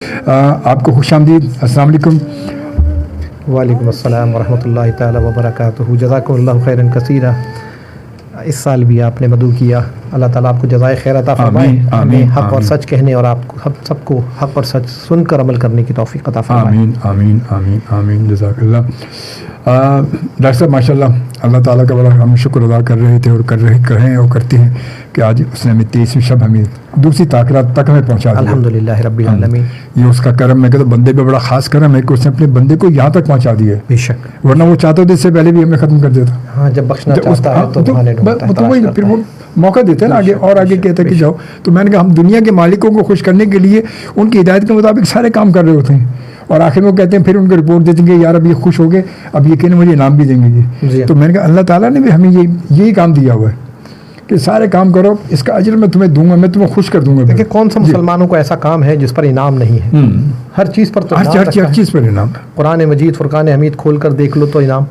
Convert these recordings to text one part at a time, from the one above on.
آپ کو خوش آمدید، السلام علیکم۔ وعلیکم السلام ورحمۃ اللہ تعالی وبرکاتہ۔ جزاکم اللہ خیرا کثیرا۔ اس سال بھی آپ نے مدعو کیا، اللہ تعالیٰ آپ کو جزائے خیر عطا فرمائے، ہمیں حق اور سچ کہنے اور آپ کو سب کو حق اور سچ سن کر عمل کرنے کی توفیق عطا فرمائے۔ آمین آمین آمین آمین، جزاک اللہ۔ ڈاکٹر صاحب ماشاء اللہ، اللہ تعالیٰ کا بڑا ہم شکر ادا کر رہے تھے اور کریں اور کرتے ہیں کہ آج اس نے ہمیں 23ویں شب ہمیں دوسری تاکرات تک ہمیں پہنچا دیا۔ الحمدللہ رب العالمین، یہ اس کا کرم، میں کہتا ہوں بندے پہ بڑا خاص کرم ہے کہ اس نے اپنے بندے کو یہاں تک پہنچا دیا ہے، بے شک، ورنہ وہ چاہتا تو اس سے پہلے بھی ہمیں ختم کر دیتا۔ ہاں، جب بخشنا چاہتا ہے تو بہانے ڈھونڈتا ہے، تو وہی پھر وہ موقع دیتے ہیں نا آگے اور آگے کہتے ہیں کہ جاؤ۔ تو میں نے کہا ہم دنیا کے مالکوں کو خوش کرنے کے لیے ان کی ہدایت کے مطابق سارے کام کر رہے ہوتے ہیں، اور آخر میں وہ کہتے ہیں، پھر ان کو رپورٹ دیتے ہیں کہ یار اب یہ خوش ہو گئے، اب یہ کہنے مجھے انعام بھی دیں گے جی۔ تو میں نے کہا اللہ تعالیٰ نے بھی ہمیں یہی کام دیا ہوا ہے کہ سارے کام کرو، اس کا اجر میں تمہیں دوں گا، میں تمہیں خوش کر دوں گا۔ دیکھیں کون سا مسلمانوں کو ایسا کام ہے جس پر انعام نہیں ہے؟ ہر چیز پر تو ہر چیز پر انعام۔ قرآن مجید فرقان حمید کھول کر دیکھ لو تو انعام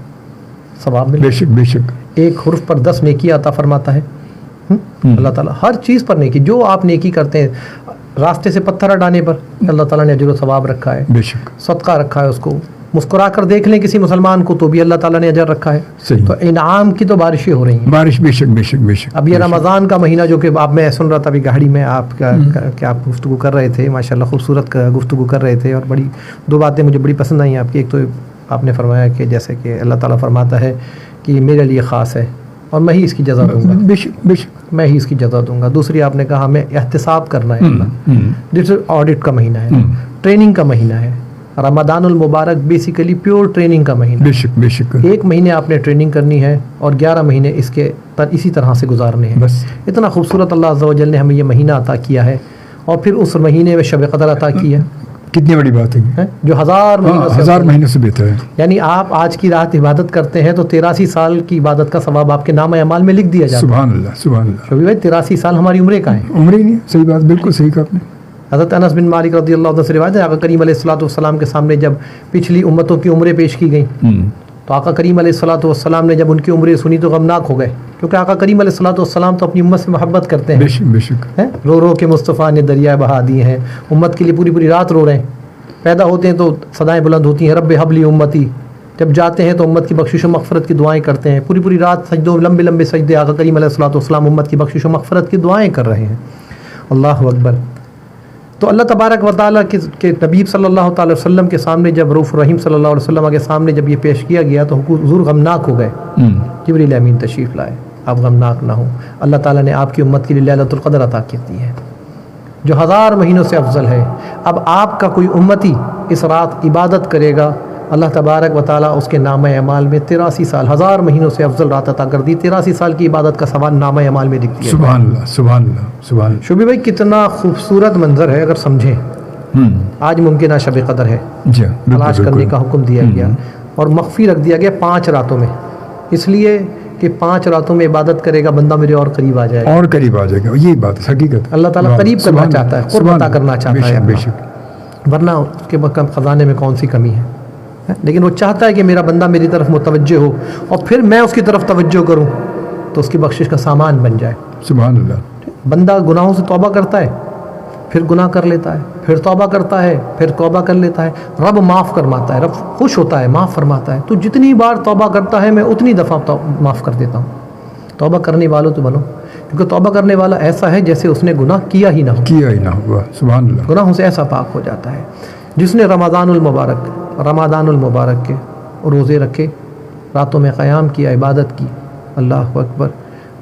ثواب ملے، بے شک بے شک، ایک حرف پر 10 نیکی عطا فرماتا ہے اللہ تعالیٰ، ہر چیز پر نیکی، جو آپ نیکی کرتے ہیں، راستے سے پتھر ہٹانے پر اللہ تعالیٰ نے اجر و ثواب رکھا ہے، بے شک صدقہ رکھا ہے، اس کو مسکرا کر دیکھ لیں کسی مسلمان کو تو بھی اللہ تعالیٰ نے اجر رکھا ہے۔ صحیح۔ تو انعام کی تو بارشیں ہو رہی ہیں، بارش، بے شک بے شک بے شک۔ اب یہ رمضان کا مہینہ جو کہ آپ، میں سن رہا تھا ابھی گاڑی میں آپ کا کہ آپ گفتگو کر رہے تھے، ماشاءاللہ خوبصورت گفتگو کر رہے تھے، اور بڑی دو باتیں مجھے بڑی پسند آئیں آپ کی۔ ایک تو آپ نے فرمایا کہ جیسے کہ اللہ تعالیٰ فرماتا ہے کہ یہ میرے لیے خاص ہے اور میں ہی اس کی جزا دوں گا، بے شک بے شک، میں ہی اس کی جزا دوں گا۔ دوسری آپ نے کہا ہمیں احتساب کرنا ہے، جس آڈٹ کا مہینہ ہے، ٹریننگ کا مہینہ ہے۔ رمضان المبارک بیسیکلی پیور ٹریننگ کا مہینہ، بے شک بے شک۔ ایک مہینے آپ نے ٹریننگ کرنی ہے اور 11 مہینے اس کے اسی طرح سے گزارنے ہیں۔ بس اتنا خوبصورت اللہ عز و جل نے ہمیں یہ مہینہ عطا کیا ہے، اور پھر اس مہینے میں شب قدر عطا کی ہے، کتنی بڑی بات ہے، جو ہزار مہینوں سے بہتر ہے۔ یعنی آپ آج کی رات عبادت کرتے ہیں تو 83 سال کی عبادت کا ثواب آپ کے نام اعمال میں لکھ دیا جاتا ہے۔ سبحان اللہ سبحان اللہ۔ شبی بھائی 83 سال ہماری عمریں کا ہیں، عمر ہی نہیں، صحیح بات، بالکل صحیح کہا آپ نے۔ حضرت انس بن مالک رضی اللہ عنہ سے روایت ہے، آقا کریم علیہ الصلوۃ والسلام کے سامنے جب پچھلی امتوں کی عمریں پیش کی گئیں تو آقا کریم علیہ الصلوۃ والسلام نے جب ان کی عمریں سنی تو غمناک ہو گئے، کیونکہ آقا کریم علیہ الصلوۃ والسلام تو اپنی امت سے محبت کرتے ہیں، بے شک بے شک۔ رو رو کے مصطفیٰ نے دریا بہا دیے ہیں، امت کے لیے پوری پوری رات رو رہے ہیں، پیدا ہوتے ہیں تو صدائیں بلند ہوتی ہیں رب حبلی امتی، جب جاتے ہیں تو امت کی بخشش و مغفرت کی دعائیں کرتے ہیں، پوری پوری رات سجدوں لمبے لمبے سجدے، آقا کریم علیہ الصلوۃ والسلام امت کی بخشش و مغفرت کی دعائیں کر رہے ہیں۔ اللہ اکبر۔ تو اللہ تبارک و تعالیٰ کے نبی صلی اللہ تعالی وسلم کے سامنے جب رؤوف الرحیم صلی اللہ علیہ وسلم کے سامنے جب یہ پیش کیا گیا تو حضور غمناک ہو گئے، جبریل امین تشریف لائے، آپ غمناک نہ ہوں، اللہ تعالیٰ نے آپ کی امت کے لیے لیلۃ القدر عطا کی ہے جو 1000 مہینوں سے افضل ہے۔ اب آپ کا کوئی امتی اس رات عبادت کرے گا، اللہ تبارک و تعالیٰ اس کے نامہ اعمال میں 83 سال، 1000 مہینوں سے افضل رات عطا کر دی، 83 سال کی عبادت کا ثواب نامہ اعمال میں لکھ دیا۔ سبحان اللہ سبحان اللہ سبحان اللہ۔ شبی بھائی کتنا خوبصورت منظر ہے اگر سمجھیں۔ آج ممکنہ شب قدر ہے، جی تلاش کرنے کا حکم دیا گیا اور مخفی رکھ دیا گیا 5 راتوں میں، اس لیے کہ 5 راتوں میں عبادت کرے گا بندہ میرے اور قریب آ جائے گا، اور قریب آ جائے گا، یہی بات حقیقت۔ اللہ تعالیٰ قریب کرنا چاہتا ہے، قرب عطا کرنا چاہتا ہے بے شک، ورنہ اس کے خزانے میں کون سی کمی ہے، لیکن وہ چاہتا ہے کہ میرا بندہ میری طرف متوجہ ہو اور پھر میں اس کی طرف توجہ کروں تو اس کی بخشش کا سامان بن جائے۔ سبحان اللہ۔ بندہ گناہوں سے توبہ کرتا ہے، پھر گناہ کر لیتا ہے، پھر توبہ کرتا ہے، پھر توبہ کر لیتا ہے، رب معاف فرماتا ہے، رب خوش ہوتا ہے، معاف فرماتا ہے، تو جتنی بار توبہ کرتا ہے میں اتنی دفعہ معاف کر دیتا ہوں۔ توبہ کرنے والوں تو بنو، کیونکہ توبہ کرنے والا ایسا ہے جیسے اس نے گناہ کیا ہی نہ ہو، سبحان اللہ، گناہوں سے ایسا پاک ہو جاتا ہے۔ جس نے رمضان المبارک کے روزے رکھے، راتوں میں قیام کیا، عبادت کی، اللہ اکبر،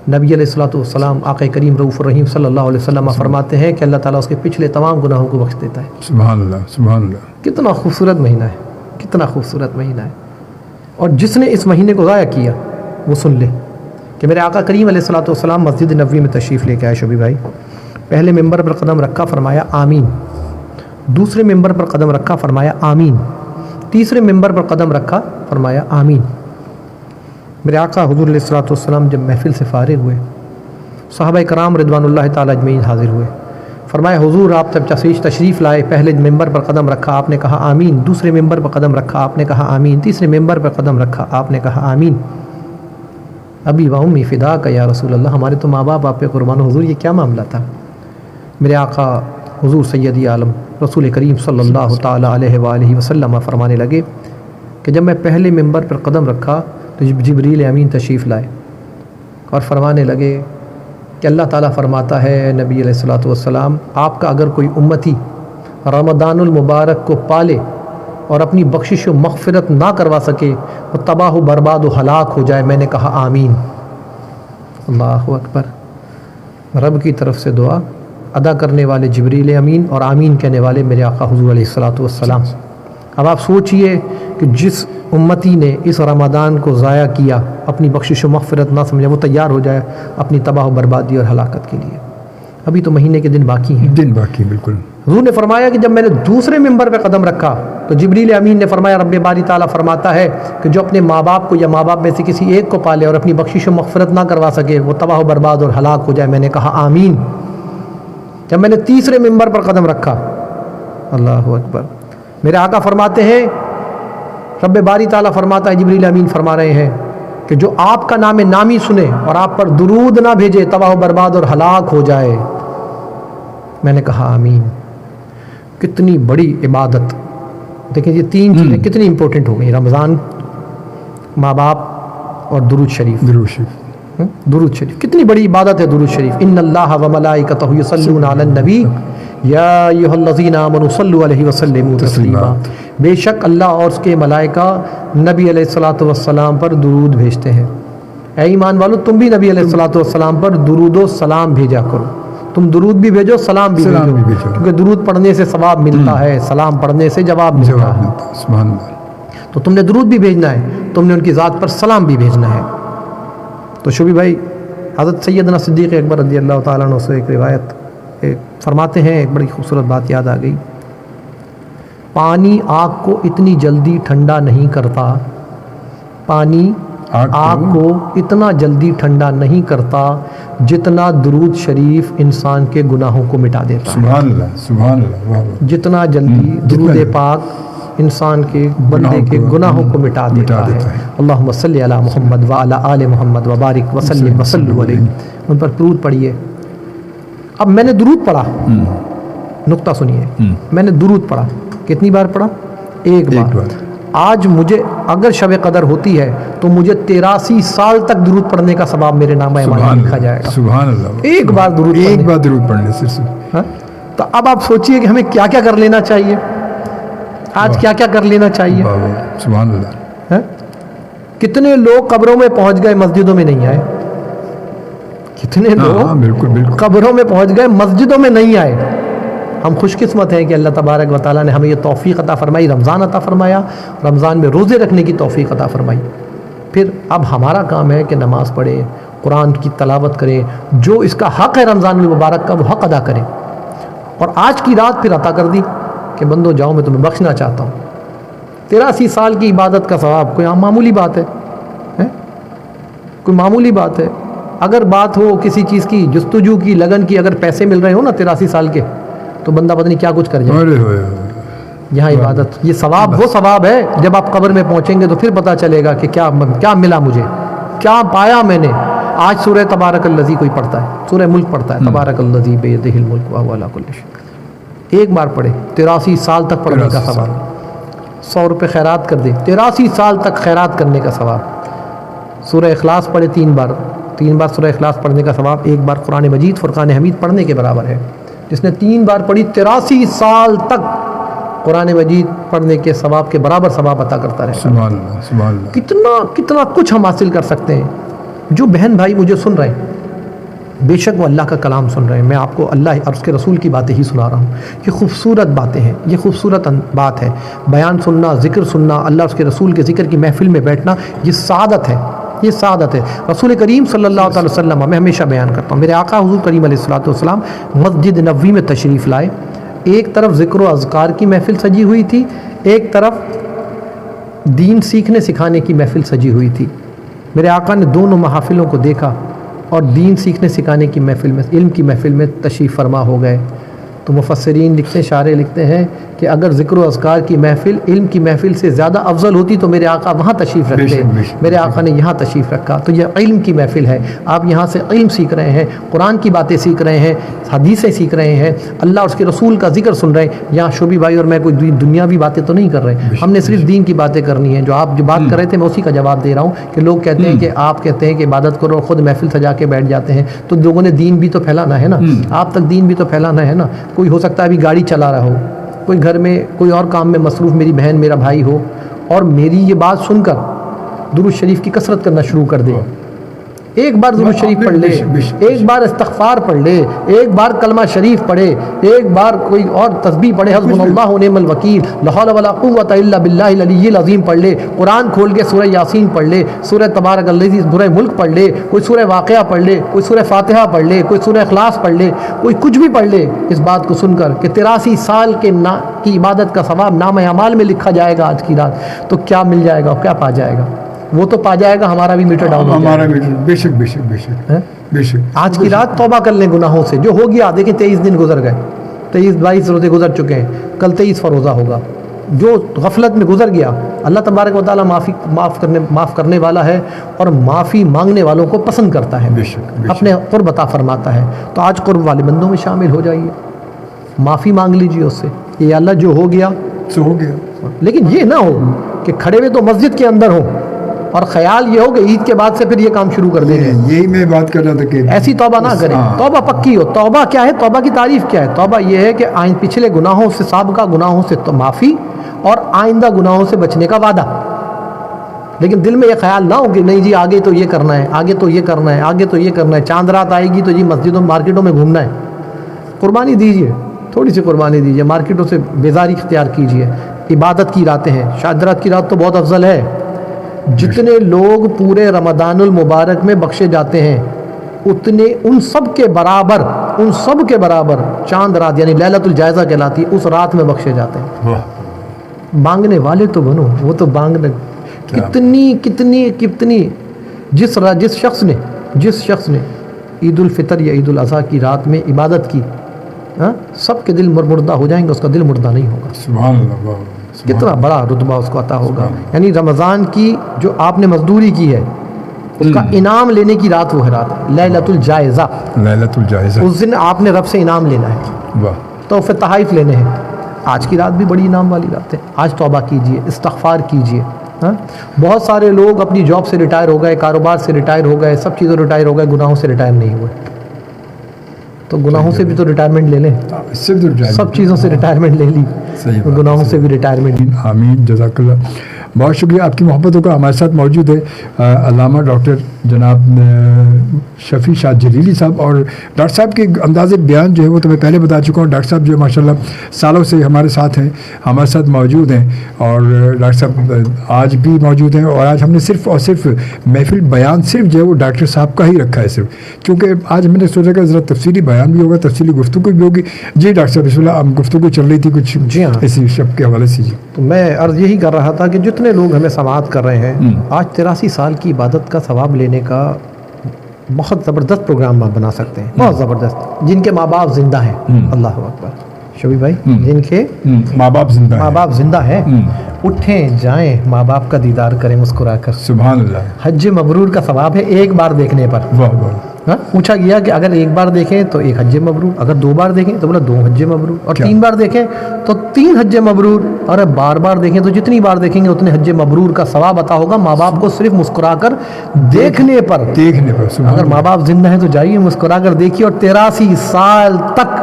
نبی علیہ الصلوۃ والسلام آقا کریم رؤوف الرحیم صلی اللہ علیہ وسلم فرماتے ہیں کہ اللہ تعالیٰ اس کے پچھلے تمام گناہوں کو بخش دیتا ہے۔ سبحان اللہ سبحان اللہ۔ کتنا خوبصورت مہینہ ہے، کتنا خوبصورت مہینہ ہے۔ اور جس نے اس مہینے کو ضائع کیا وہ سن لے کہ میرے آقا کریم علیہ الصلوۃ والسلام مسجد نبوی میں تشریف لے کے آئے، شبی بھائی، پہلے ممبر پر قدم رکھا، فرمایا آمین، دوسرے ممبر پر قدم رکھا، فرمایا آمین، تیسرے ممبر پر قدم رکھا، فرمایا آمین۔ میرے آقا حضور علیہ الصلوۃ والسلام جب محفل سے فارغ ہوئے، صحابہ کرام رضوان اللہ تعالیٰ اجمعین حاضر ہوئے، فرمایا حضور آپ جب تشریف لائے، پہلے ممبر پر قدم رکھا آپ نے کہا آمین، دوسرے ممبر پر قدم رکھا آپ نے کہا آمین، تیسرے ممبر پر قدم رکھا آپ نے کہا آمین۔ ابی و امی فداک یا رسول اللہ، ہمارے تو ماں باپ آپ پہ قربان، حضور یہ کیا معاملہ تھا؟ میرے آقا حضور سیدی عالم رسول کریم صلی اللہ تعالیٰ علیہ وآلہ وسلم فرمانے لگے کہ جب میں پہلے ممبر پر قدم رکھا تو جبریل امین تشریف لائے اور فرمانے لگے کہ اللہ تعالیٰ فرماتا ہے نبی علیہ الصلوۃ والسلام آپ کا اگر کوئی امتی رمضان المبارک کو پالے اور اپنی بخشش و مغفرت نہ کروا سکے وہ تباہ و برباد و ہلاک ہو جائے. میں نے کہا آمین. اللہ اکبر. رب کی طرف سے دعا ادا کرنے والے جبریل امین اور آمین کہنے والے میرے آقا حضور علیہ الصلوۃ والسلام. اب آپ سوچئے کہ جس امتی نے اس رمضان کو ضائع کیا، اپنی بخشش و مغفرت نہ سمجھا، وہ تیار ہو جائے اپنی تباہ و بربادی اور ہلاکت کے لیے. ابھی تو مہینے کے دن باقی ہیں. دن باقی بالکل. حضور نے فرمایا کہ جب میں نے دوسرے ممبر پہ قدم رکھا تو جبریل امین نے فرمایا رب باری تعالیٰ فرماتا ہے کہ جو اپنے ماں باپ کو یا ماں باپ میں سے کسی ایک کو پالے اور اپنی بخشش و مغفرت نہ کروا سکے وہ تباہ و برباد اور ہلاک ہو جائے. میں نے کہا آمین. جب میں نے تیسرے ممبر پر قدم رکھا، اللہ اکبر، میرے آقا فرماتے ہیں، رب باری تعالیٰ فرماتا ہے، جبریل امین فرما رہے ہیں کہ جو آپ کا نام نامی سنے اور آپ پر درود نہ بھیجے تباہ و برباد اور ہلاک ہو جائے. میں نے کہا آمین. کتنی بڑی عبادت. دیکھیں یہ تین چیزیں کتنی امپورٹنٹ ہو گئی: رمضان، ماں باپ اور درود شریف. درود شریف. درود شریف کتنی بڑی عبادت ہے. درود شریف، ان اللہ و ملائکتہ یصلون علی النبی یا ایھا الذین آمنوا صلوا علیہ وسلموا تسلیما. بے شک اللہ اور اس کے ملائکہ نبی علیہ الصلوۃ والسلام پر درود بھیجتے ہیں. اے ایمان والو، تم بھی نبی علیہ الصلوۃ والسلام پر درود و سلام بھیجا کرو. تم درود بھی بھیجو، سلام بھی بھیجو، کیونکہ درود پڑھنے سے ثواب ملتا ہے، سلام پڑھنے سے جواب ملتا ہے. سبحان اللہ. تو تم نے درود بھی بھیجنا ہے، تم نے ان کی ذات پر سلام بھی بھیجنا ہے. تو شبی بھائی، حضرت سیدنا صدیق اکبر رضی اللہ تعالیٰ عنہ سے ایک روایت فرماتے ہیں، ایک بڑی خوبصورت بات یاد آ گئی. پانی آگ کو اتنی جلدی ٹھنڈا نہیں کرتا، پانی آگ کو اتنا جلدی ٹھنڈا نہیں کرتا جتنا درود شریف انسان کے گناہوں کو مٹا دیتا ہے. سبحان اللہ، سبحان اللہ. جتنا جلدی درود پاک انسان کے بندے کے گناہوں کو مٹا دیتا ہے. اللہم صلی علی محمد وعلی آل محمد وبارک وسلم وصلوا علیہ. ان پر درود پڑھیے. اب میں نے درود پڑھا، نقطہ سنیے، میں نے درود پڑھا. کتنی بار پڑھا؟ ایک بار. آج مجھے اگر شب قدر ہوتی ہے تو مجھے 83 سال تک درود پڑھنے کا ثواب میرے نامہ اعمال میں لکھا جائے گا. سبحان اللہ. ایک بار درود پڑھنے سے. تو اب آپ سوچئے کہ ہمیں کیا کیا کر لینا چاہیے آج، کیا کیا کر لینا چاہیے. سبحان اللہ. کتنے لوگ قبروں میں پہنچ گئے، مسجدوں میں نہیں آئے. کتنے لوگ بالکل قبروں میں پہنچ گئے، مسجدوں میں نہیں آئے. ہم خوش قسمت ہیں کہ اللہ تبارک و تعالیٰ نے ہمیں یہ توفیق عطا فرمائی، رمضان عطا فرمایا، رمضان میں روزے رکھنے کی توفیق عطا فرمائی. پھر اب ہمارا کام ہے کہ نماز پڑھیں، قرآن کی تلاوت کریں، جو اس کا حق ہے رمضان المبارک کا وہ حق ادا کریں. اور آج کی رات پھر عطا کر دی کہ بندو جاؤ میں تمہیں بخشنا چاہتا ہوں. 83 سال کی عبادت کا ثواب کوئی معمولی بات ہے؟ کوئی معمولی بات ہے؟ اگر بات ہو کسی چیز کی جستجو کی، لگن کی، اگر پیسے مل رہے ہو نا 83 سال کے، تو بندہ پتہ نہیں کیا کچھ کر جائے. یہاں عبادت، یہ ثواب وہ ثواب ہے جب آپ قبر میں پہنچیں گے تو پھر پتہ چلے گا کہ کیا ملا مجھے، کیا پایا میں نے. آج سورہ تبارک الذی کوئی پڑھتا ہے، سورہ ملک پڑھتا ہے، تبارک الذی بیدہ الملک وہو علی کل شیء. ایک بار پڑھے، 83 سال تک پڑھنے کا ثواب. 100 روپے خیرات کر دے، 83 سال تک خیرات کرنے کا ثواب. سورہ اخلاص پڑھے 3 بار سورہ اخلاص پڑھنے کا ثواب 1 بار قرآن مجید فرقان حمید پڑھنے کے برابر ہے. جس نے 3 بار پڑھی 83 سال تک قرآن مجید پڑھنے کے ثواب کے برابر ثواب عطا کرتا رہے. سبحان اللہ، سبحان اللہ. کتنا کچھ ہم حاصل کر سکتے ہیں. جو بہن بھائی مجھے سن رہے ہیں، بے شک وہ اللہ کا کلام سن رہے ہیں، میں آپ کو اللہ اور اس کے رسول کی باتیں ہی سنا رہا ہوں. یہ خوبصورت باتیں ہیں، یہ خوبصورت بات ہے. بیان سننا، ذکر سننا، اللہ اور اس کے رسول کے ذکر کی محفل میں بیٹھنا، یہ سعادت ہے، یہ سعادت ہے. رسول کریم صلی اللہ علیہ وسلم، میں ہمیشہ بیان کرتا ہوں، میرے آقا حضور کریم علیہ الصلوۃ والسلام مسجد نبوی میں تشریف لائے. ایک طرف ذکر و اذکار کی محفل سجی ہوئی تھی، ایک طرف دین سیکھنے سکھانے کی محفل سجی ہوئی تھی. میرے آقا نے دونوں محافلوں کو دیکھا اور دین سیکھنے سکھانے کی محفل میں، علم کی محفل میں تشریف فرما ہو گئے. تو مفسرین لکھتے ہیں، شارح لکھتے ہیں کہ اگر ذکر و اذکار کی محفل علم کی محفل سے زیادہ افضل ہوتی تو میرے آقا وہاں تشریف رکھتے، میرے آقا نے یہاں تشریف رکھا. تو یہ علم کی محفل ہے، آپ یہاں سے علم سیکھ رہے ہیں، قرآن کی باتیں سیکھ رہے ہیں، حدیثیں سیکھ رہے ہیں، اللہ اور اس کے رسول کا ذکر سن رہے ہیں. یہاں شعبی بھائی اور میں کوئی دنیاوی باتیں تو نہیں کر رہے، ہم نے صرف دین کی باتیں کرنی ہیں. جو آپ جو بات کر رہے تھے میں اسی کا جواب دے رہا ہوں کہ لوگ کہتے ہیں کہ آپ کہتے ہیں کہ عبادت کرو اور خود محفل سجا کے بیٹھ جاتے ہیں، تو لوگوں نے دین بھی تو پھیلانا ہے نا، آپ تک دین بھی تو پھیلانا ہے نا. کوئی ہو سکتا ہے ابھی گاڑی چلا رہا ہو، کوئی گھر میں کوئی اور کام میں مصروف میری بہن میرا بھائی ہو، اور میری یہ بات سن کر درود شریف کی کثرت کرنا شروع کر دے. ایک بار درود شریف پڑھ لے، ایک بار استغفار پڑھ لے، ایک بار کلمہ شریف پڑھے، ایک بار کوئی اور تسبیح پڑھے، حسبنا اللہ و نعم الوکیل، لا حول ولا قوت الا باللہ العلی العظیم پڑھ لے، قرآن کھول کے سورہ یاسین پڑھ لے، سورہ تبارک الذی، سورہ ملک پڑھ لے، کوئی سورہ واقعہ پڑھ لے، کوئی سورہ فاتحہ پڑھ لے، کوئی سورہ اخلاص پڑھ لے، کوئی کچھ بھی پڑھ لے. اس بات کو سن کر کہ 83 سال کی عبادت کا ثواب نامہ اعمال میں لکھا جائے گا آج کی رات، تو کیا مل جائے گا، کیا پا جائے گا؟ وہ تو پا جائے گا ہمارا بھی میٹر ڈاؤن ہو جائے گا. بے شک بے شک بے شک بے شک. آج کی رات توبہ کر لیں گناہوں سے، جو ہو گیا. دیکھیں 23 دن گزر گئے، 23-22 روزے گزر چکے ہیں، کل 23واں روزہ ہوگا. جو غفلت میں گزر گیا، اللہ تبارک و تعالیٰ معاف کرنے والا ہے اور معافی مانگنے والوں کو پسند کرتا ہے، اپنے قرب عطا فرماتا ہے. تو آج قرب والے بندوں میں شامل ہو جائیے، معافی مانگ لیجیے اس سے کہ اللہ جو ہو گیا سو ہو گیا. لیکن یہ نہ ہو کہ کھڑے ہوئے تو مسجد کے اندر ہو اور خیال یہ ہو کہ عید کے بعد سے پھر یہ کام شروع کر دیں گے. یہی میں بات کر رہا تھا کہ ایسی توبہ نہ کریں. توبہ پکی ہو. توبہ کیا ہے؟ توبہ کی تعریف کیا ہے؟ توبہ یہ ہے کہ پچھلے گناہوں سے، سابقہ گناہوں سے تو معافی اور آئندہ گناہوں سے بچنے کا وعدہ. لیکن دل میں یہ خیال نہ ہو کہ نہیں جی آگے تو یہ کرنا ہے، آگے تو یہ کرنا ہے، آگے تو یہ کرنا ہے، چاند رات آئے گی تو جی مسجدوں مارکیٹوں میں گھومنا ہے. قربانی دیجیے، تھوڑی سی قربانی دیجیے، مارکیٹوں سے بیزاری اختیار کیجیے. عبادت کی راتیں ہیں، شاید رات کی رات تو بہت افضل ہے. جتنے لوگ پورے رمضان المبارک میں بخشے جاتے ہیں اتنے ان سب کے برابر چاند رات یعنی لیلۃ الجائزہ کہلاتی ہے، اس رات میں بخشے جاتے ہیں. مانگنے والے تو بنو، وہ تو مانگنے کتنی جس شخص نے عید الفطر یا عید الاضحیٰ کی رات میں عبادت کی، سب کے دل مردہ ہو جائیں گے، اس کا دل مردہ نہیں ہوگا. سبحان اللہ. کتنا بڑا رتبہ اس کو عطا ہوگا. یعنی رمضان کی جو آپ نے مزدوری کی ہے اس کا انعام لینے کی رات وہ ہے رات لیلۃ الجائزہ. اس دن آپ نے رب سے انعام لینا ہے، تو پھر تحائف لینے ہیں. آج کی رات بھی بڑی انعام والی رات ہے. آج توبہ کیجئے، استغفار کیجئے. بہت سارے لوگ اپنی جاب سے ریٹائر ہو گئے، کاروبار سے ریٹائر ہو گئے، سب چیزوں ریٹائر ہو گئے، گناہوں سے ریٹائر نہیں ہوئے. تو گناہوں سے بھی تو ریٹائرمنٹ لے لیں، سب چیزوں سے ریٹائرمنٹ لے لی، گناہوں سے بھی ریٹائرمنٹ. آمین. جزاک اللہ. بہت شکریہ آپ کی محبتوں کا. ہمارے ساتھ موجود ہے علامہ ڈاکٹر جناب شفیع شاہ جلیلی صاحب، اور ڈاکٹر صاحب کے انداز بیان جو ہے وہ تو میں پہلے بتا چکا ہوں. ڈاکٹر صاحب جو ہے ماشاء اللہ سالوں سے ہمارے ساتھ ہیں، ہمارے ساتھ موجود ہیں، اور ڈاکٹر صاحب آج بھی موجود ہیں. اور آج ہم نے صرف اور صرف محفل بیان صرف جو ہے وہ ڈاکٹر صاحب کا ہی رکھا ہے صرف، کیونکہ آج میں نے سوچا کہ ذرا تفصیلی بیان بھی ہوگا، تفصیلی گفتگو بھی ہوگی. جی ڈاکٹر صاحب بسم اللہ. گفتگو چل رہی تھی کچھ جی ہاں اسی شب کے حوالے سے. جی تو میں عرض یہی کر رہا تھا کہ جتنے لوگ ہمیں سماعت کر رہے ہیں، آج 83 سال کی عبادت کا ثواب لینے کا بہت زبردست پروگرام آپ بنا سکتے ہیں، بہت زبردست. جن کے ماں باپ زندہ ہیں، اللہ اکبر شبی بھائی، جن کے ماں باپ زندہ ہیں، اٹھیں جائیں ماں باپ کا دیدار کریں مسکرا کر. سبحان اللہ. حج مبرور کا ثواب ہے ایک بار دیکھنے پر. پوچھا گیا کہ اگر ایک بار دیکھیں تو ایک حج مبرور، اگر 2 بار دیکھیں تو بولا 2 حج مبرور، اور 3 بار دیکھیں تو 3 حج مبرور، اور بار بار دیکھیں تو جتنی بار دیکھیں گے اتنے حج مبرور کا ثواب عطا ہوگا ماں باپ کو صرف مسکرا کر دیکھنے پر. اگر ماں باپ زندہ ہیں تو جائیے مسکرا کر دیکھیے، اور 83 سال تک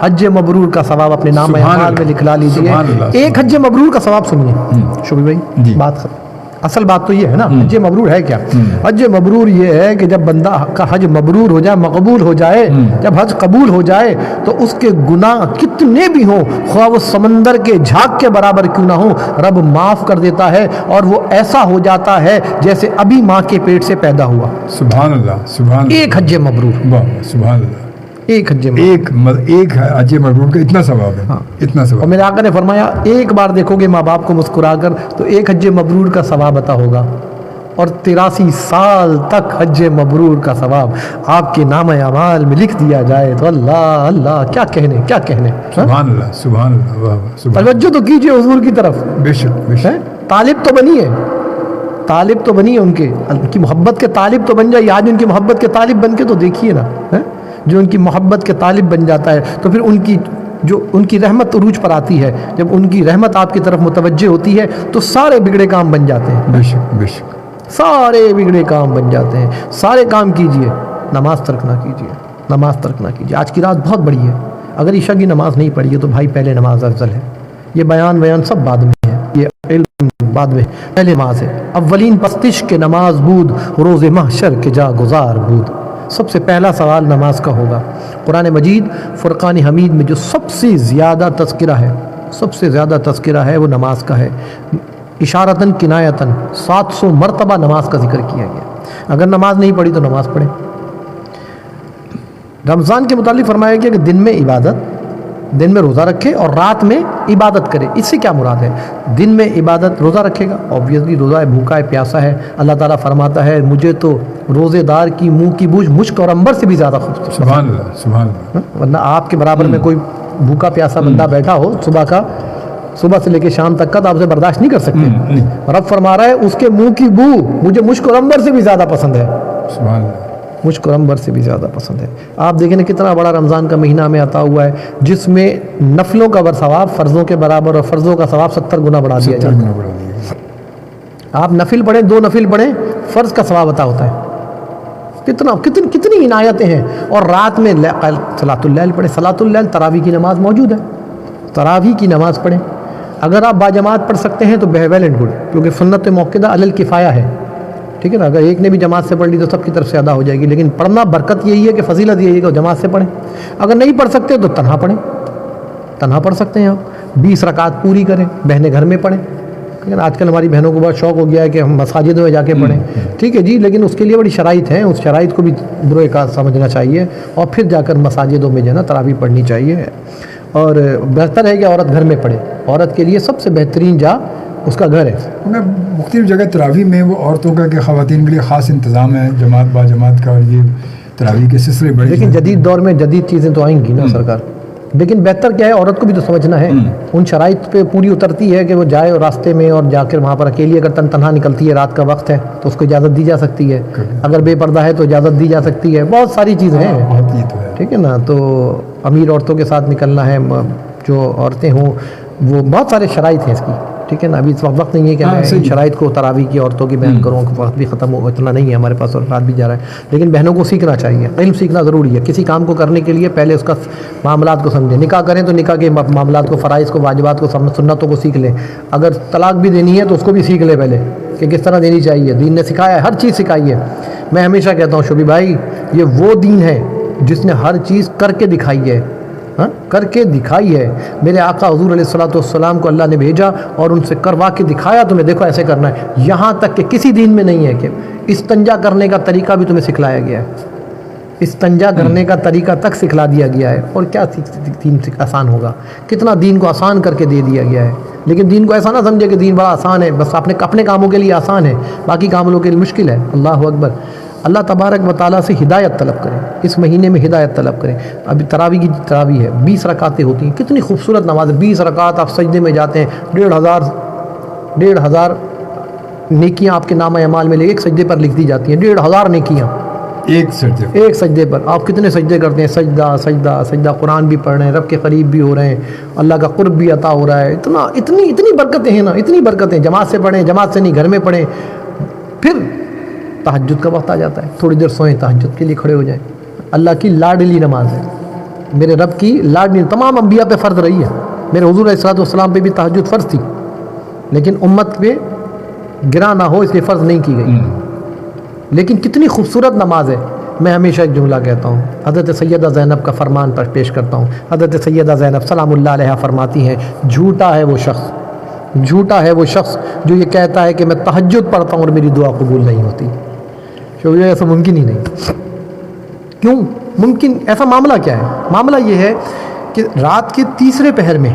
حج مبرور کا ثواب اپنے نام اعمال میں لکھلا لیجیے. ایک حج مبرور کا ثواب سنیے شبی بھائی. بات اصل بات تو یہ ہے نا، حج مبرور ہے کیا؟ حج مبرور یہ ہے کہ جب بندہ کا حج مبرور ہو جائے، مقبول ہو جائے، جب حج قبول ہو جائے تو اس کے گناہ کتنے بھی ہوں، خواہ وہ سمندر کے جھاگ کے برابر کیوں نہ ہوں، رب معاف کر دیتا ہے، اور وہ ایسا ہو جاتا ہے جیسے ابھی ماں کے پیٹ سے پیدا ہوا. سبحان اللہ. سبحان اللہ. ایک حج مبرور. سبحان اللہ. ایک حج مبرور کا اتنا ثواب ہے. اتنا ثواب. اور میرے آقا نے فرمایا ایک بار دیکھو گے ماں باپ کو مسکرا کر تو ایک حج مبرور کا ثواب عطا ہوگا. اور 83 سال تک حج مبرور کا ثواب آپ کے نام اعمال میں لکھ دیا جائے تو اللہ اللہ کیا کہنے کیا کہنے. سبحان اللہ سبحان اللہ واہ واہ سبحان توجہ تو کیجئے حضور کی طرف. بے شک بے شک. طالب تو بنی ہے، طالب تو بنی ہے، ان کی محبت کے طالب تو بن جائے. آج ان کی محبت کے طالب بن کے تو دیکھیے نا، جو ان کی محبت کے طالب بن جاتا ہے تو پھر ان کی رحمت عروج پر آتی ہے. جب ان کی رحمت آپ کی طرف متوجہ ہوتی ہے تو سارے بگڑے کام بن جاتے ہیں. بے شک بے شک. سارے بگڑے کام بن جاتے ہیں. سارے کام کیجئے، نماز ترک نہ کیجئے، نماز ترک نہ کیجئے. آج کی رات بہت بڑی ہے. اگر عشاء کی نماز نہیں پڑھی ہے تو بھائی پہلے نماز افضل ہے. یہ بیان سب بعد میں ہے، یہ علم بعد میں، پہلے نماز ہے. اولین پستش کے نماز بود، روز محشر کے جا گزار بود. سب سے پہلا سوال نماز کا ہوگا. قرآن مجید فرقان حمید میں جو سب سے زیادہ تذکرہ ہے، سب سے زیادہ تذکرہ ہے وہ نماز کا ہے. اشارتاً کنایتاً 700 مرتبہ نماز کا ذکر کیا گیا. اگر نماز نہیں پڑھی تو نماز پڑھیں. رمضان کے متعلق فرمایا گیا کہ دن میں عبادت، دن میں روزہ رکھے اور رات میں عبادت کرے. اس سے کیا مراد ہے؟ دن میں عبادت، روزہ رکھے گا، اوبویسلی روزہ ہے، بھوکا ہے، پیاسا ہے. اللہ تعالیٰ فرماتا ہے مجھے تو روزے دار کی منہ کی بوجھ مشک اور عنبر سے بھی زیادہ خوبصورت. سبحان اللہ سبحان اللہ. ورنہ آپ کے برابر میں کوئی بھوکا پیاسا بندہ بیٹھا ہو صبح سے لے کے شام تک کا، تو آپ اسے برداشت نہیں کر سکتے. رب فرما رہا ہے اس کے منہ کی بو مجھے مشک اور عنبر سے بھی زیادہ پسند ہے. سبحان اللہ. مشک اور عنبر سے بھی زیادہ پسند ہے. آپ دیکھیں نا کتنا بڑا رمضان کا مہینہ ہمیں عطا ہوا ہے، جس میں نفلوں کا ثواب فرضوں کے برابر اور فرضوں کا ثواب 70 گنا بڑھا دیا جاتا ہے. آپ نفل پڑھیں، 2 نفل پڑھیں، فرض کا ثواب عطا ہوتا ہے. کتنی عنایتیں ہیں. اور رات میں صلاۃ اللیل پڑھیں. صلاۃ اللیل تراویح کی نماز موجود ہے، تراویح کی نماز پڑھیں. اگر آپ باجماعت پڑھ سکتے ہیں تو ویل اینڈ گڈ، کیونکہ سنت موقدہ علی الکفایہ ہے. ٹھیک ہے نا، اگر ایک نے بھی جماعت سے پڑھ لی تو سب کی طرف سے ادا ہو جائے گی. لیکن پڑھنا برکت یہی ہے کہ فضیلت یہی ہے کہ جماعت سے پڑھیں. اگر نہیں پڑھ سکتے تو تنہا پڑھیں، تنہا پڑھ سکتے ہیں آپ. 20 رکعت پوری کریں، بہنیں گھر میں پڑھیں. لیکن آج کل ہماری بہنوں کو بہت شوق ہو گیا ہے کہ ہم مساجدوں میں جا کے پڑھیں. ٹھیک ہے جی، لیکن اس کے لیے بڑی شرائط ہیں، اس شرائط کو بھی برے کا سمجھنا چاہیے اور پھر جا کر مساجدوں میں جو ہے نا تراویح پڑھنی چاہیے. اور بہتر ہے کہ عورت گھر میں پڑھے. عورت کے لیے سب سے بہترین جا اس کا گھر ہے. مختلف جگہ تراویح میں وہ عورتوں کا کہ خواتین کے لیے خاص انتظام ہے، جماعت با جماعت کا، اور یہ تراویح کے سلسلے بڑے. لیکن جدید دور میں جدید چیزیں تو آئیں گی نا سرکار. لیکن بہتر کیا ہے، عورت کو بھی تو سمجھنا ہے. ان شرائط پہ پوری اترتی ہے کہ وہ جائے اور راستے میں اور جا کر وہاں پر اکیلی اگر تنہا نکلتی ہے، رات کا وقت ہے تو اس کو اجازت دی جا سکتی ہے. اگر بے پردہ ہے تو اجازت دی جا سکتی ہے. بہت ساری چیزیں ہیں. ٹھیک ہے نا. تو امیر عورتوں کے ساتھ نکلنا ہے، جو عورتیں ہوں وہ بہت سارے شرائط ہیں اس کی. ٹھیک ہے نا. ابھی اس وقت نہیں ہے کہ میں ان شرائط کو تراویح کی عورتوں کی بیان کروں، وقت بھی ختم ہو، اتنا نہیں ہے ہمارے پاس اور رات بھی جا رہا ہے. لیکن بہنوں کو سیکھنا چاہیے، علم سیکھنا ضروری ہے. کسی کام کو کرنے کے لیے پہلے اس کا معاملات کو سمجھیں. نکاح کریں تو نکاح کے معاملات کو، فرائض کو، واجبات کو، سنتوں کو سیکھ لیں. اگر طلاق بھی دینی ہے تو اس کو بھی سیکھ لیں پہلے کہ کس طرح دینی چاہیے. دین نے سکھایا ہے، ہر چیز سکھائی ہے. میں ہمیشہ کہتا ہوں شبی بھائی، یہ وہ دین ہے جس نے ہر چیز کر کے دکھائی ہے. کر کے دکھائی ہے. میرے آقا حضور علیہ الصلوۃ والسلام کو اللہ نے بھیجا اور ان سے کروا کے دکھایا تمہیں، دیکھو ایسے کرنا ہے. یہاں تک کہ کسی دین میں نہیں ہے کہ استنجا کرنے کا طریقہ بھی تمہیں سکھلایا گیا ہے. استنجا کرنے کا طریقہ تک سکھلا دیا گیا ہے. اور کیا دین آسان ہوگا؟ کتنا دین کو آسان کر کے دے دیا گیا ہے. لیکن دین کو ایسا نہ سمجھے کہ دین بڑا آسان ہے، بس اپنے کاموں کے لیے آسان ہے، باقی کاموں کے لیے مشکل ہے. اللہ اکبر. اللہ تبارک و تعالیٰ سے ہدایت طلب کریں. اس مہینے میں ہدایت طلب کریں. ابھی تراویح کی تراویح ہے، 20 رکعتیں ہوتی ہیں. کتنی خوبصورت نماز ہے. 20 رکعت آپ سجدے میں جاتے ہیں، 1,500 نیکیاں آپ کے نام اعمال میں ایک سجدے پر لکھ دی جاتی ہیں. 1,500 نیکیاں ایک سجدے پر. آپ کتنے سجدے کرتے ہیں؟ سجدہ سجدہ سجدہ. قرآن بھی پڑھ رہے ہیں، رب کے قریب بھی ہو رہے ہیں، اللہ کا قرب بھی عطا ہو رہا ہے. اتنی برکتیں ہیں نا، اتنی برکتیں. جماعت سے پڑھیں، جماعت سے نہیں گھر میں پڑھیں. پھر تہجد کا وقت آ جاتا ہے، تھوڑی دیر سوئیں، تہجد کے لیے کھڑے ہو جائیں. اللہ کی لاڈلی نماز ہے، میرے رب کی لاڈلی. تمام انبیاء پہ فرض رہی ہے. میرے حضور علیہ الصلوۃ والسلام پہ بھی تہجد فرض تھی، لیکن امت پہ گرا نہ ہو اس لیے فرض نہیں کی گئی. لیکن کتنی خوبصورت نماز ہے. میں ہمیشہ ایک جملہ کہتا ہوں، حضرت سیدہ زینب کا فرمان پر پیش کرتا ہوں. حضرت سیدہ زینب سلام اللہ علیہ فرماتی ہیں، جھوٹا ہے وہ شخص جو یہ کہتا ہے کہ میں تہجد پڑھتا ہوں اور میری دعا قبول نہیں ہوتی. شویہ ایسا ممکن ہی نہیں. کیوں ممکن؟ ایسا معاملہ کیا ہے؟ معاملہ یہ ہے کہ رات کے تیسرے پہر میں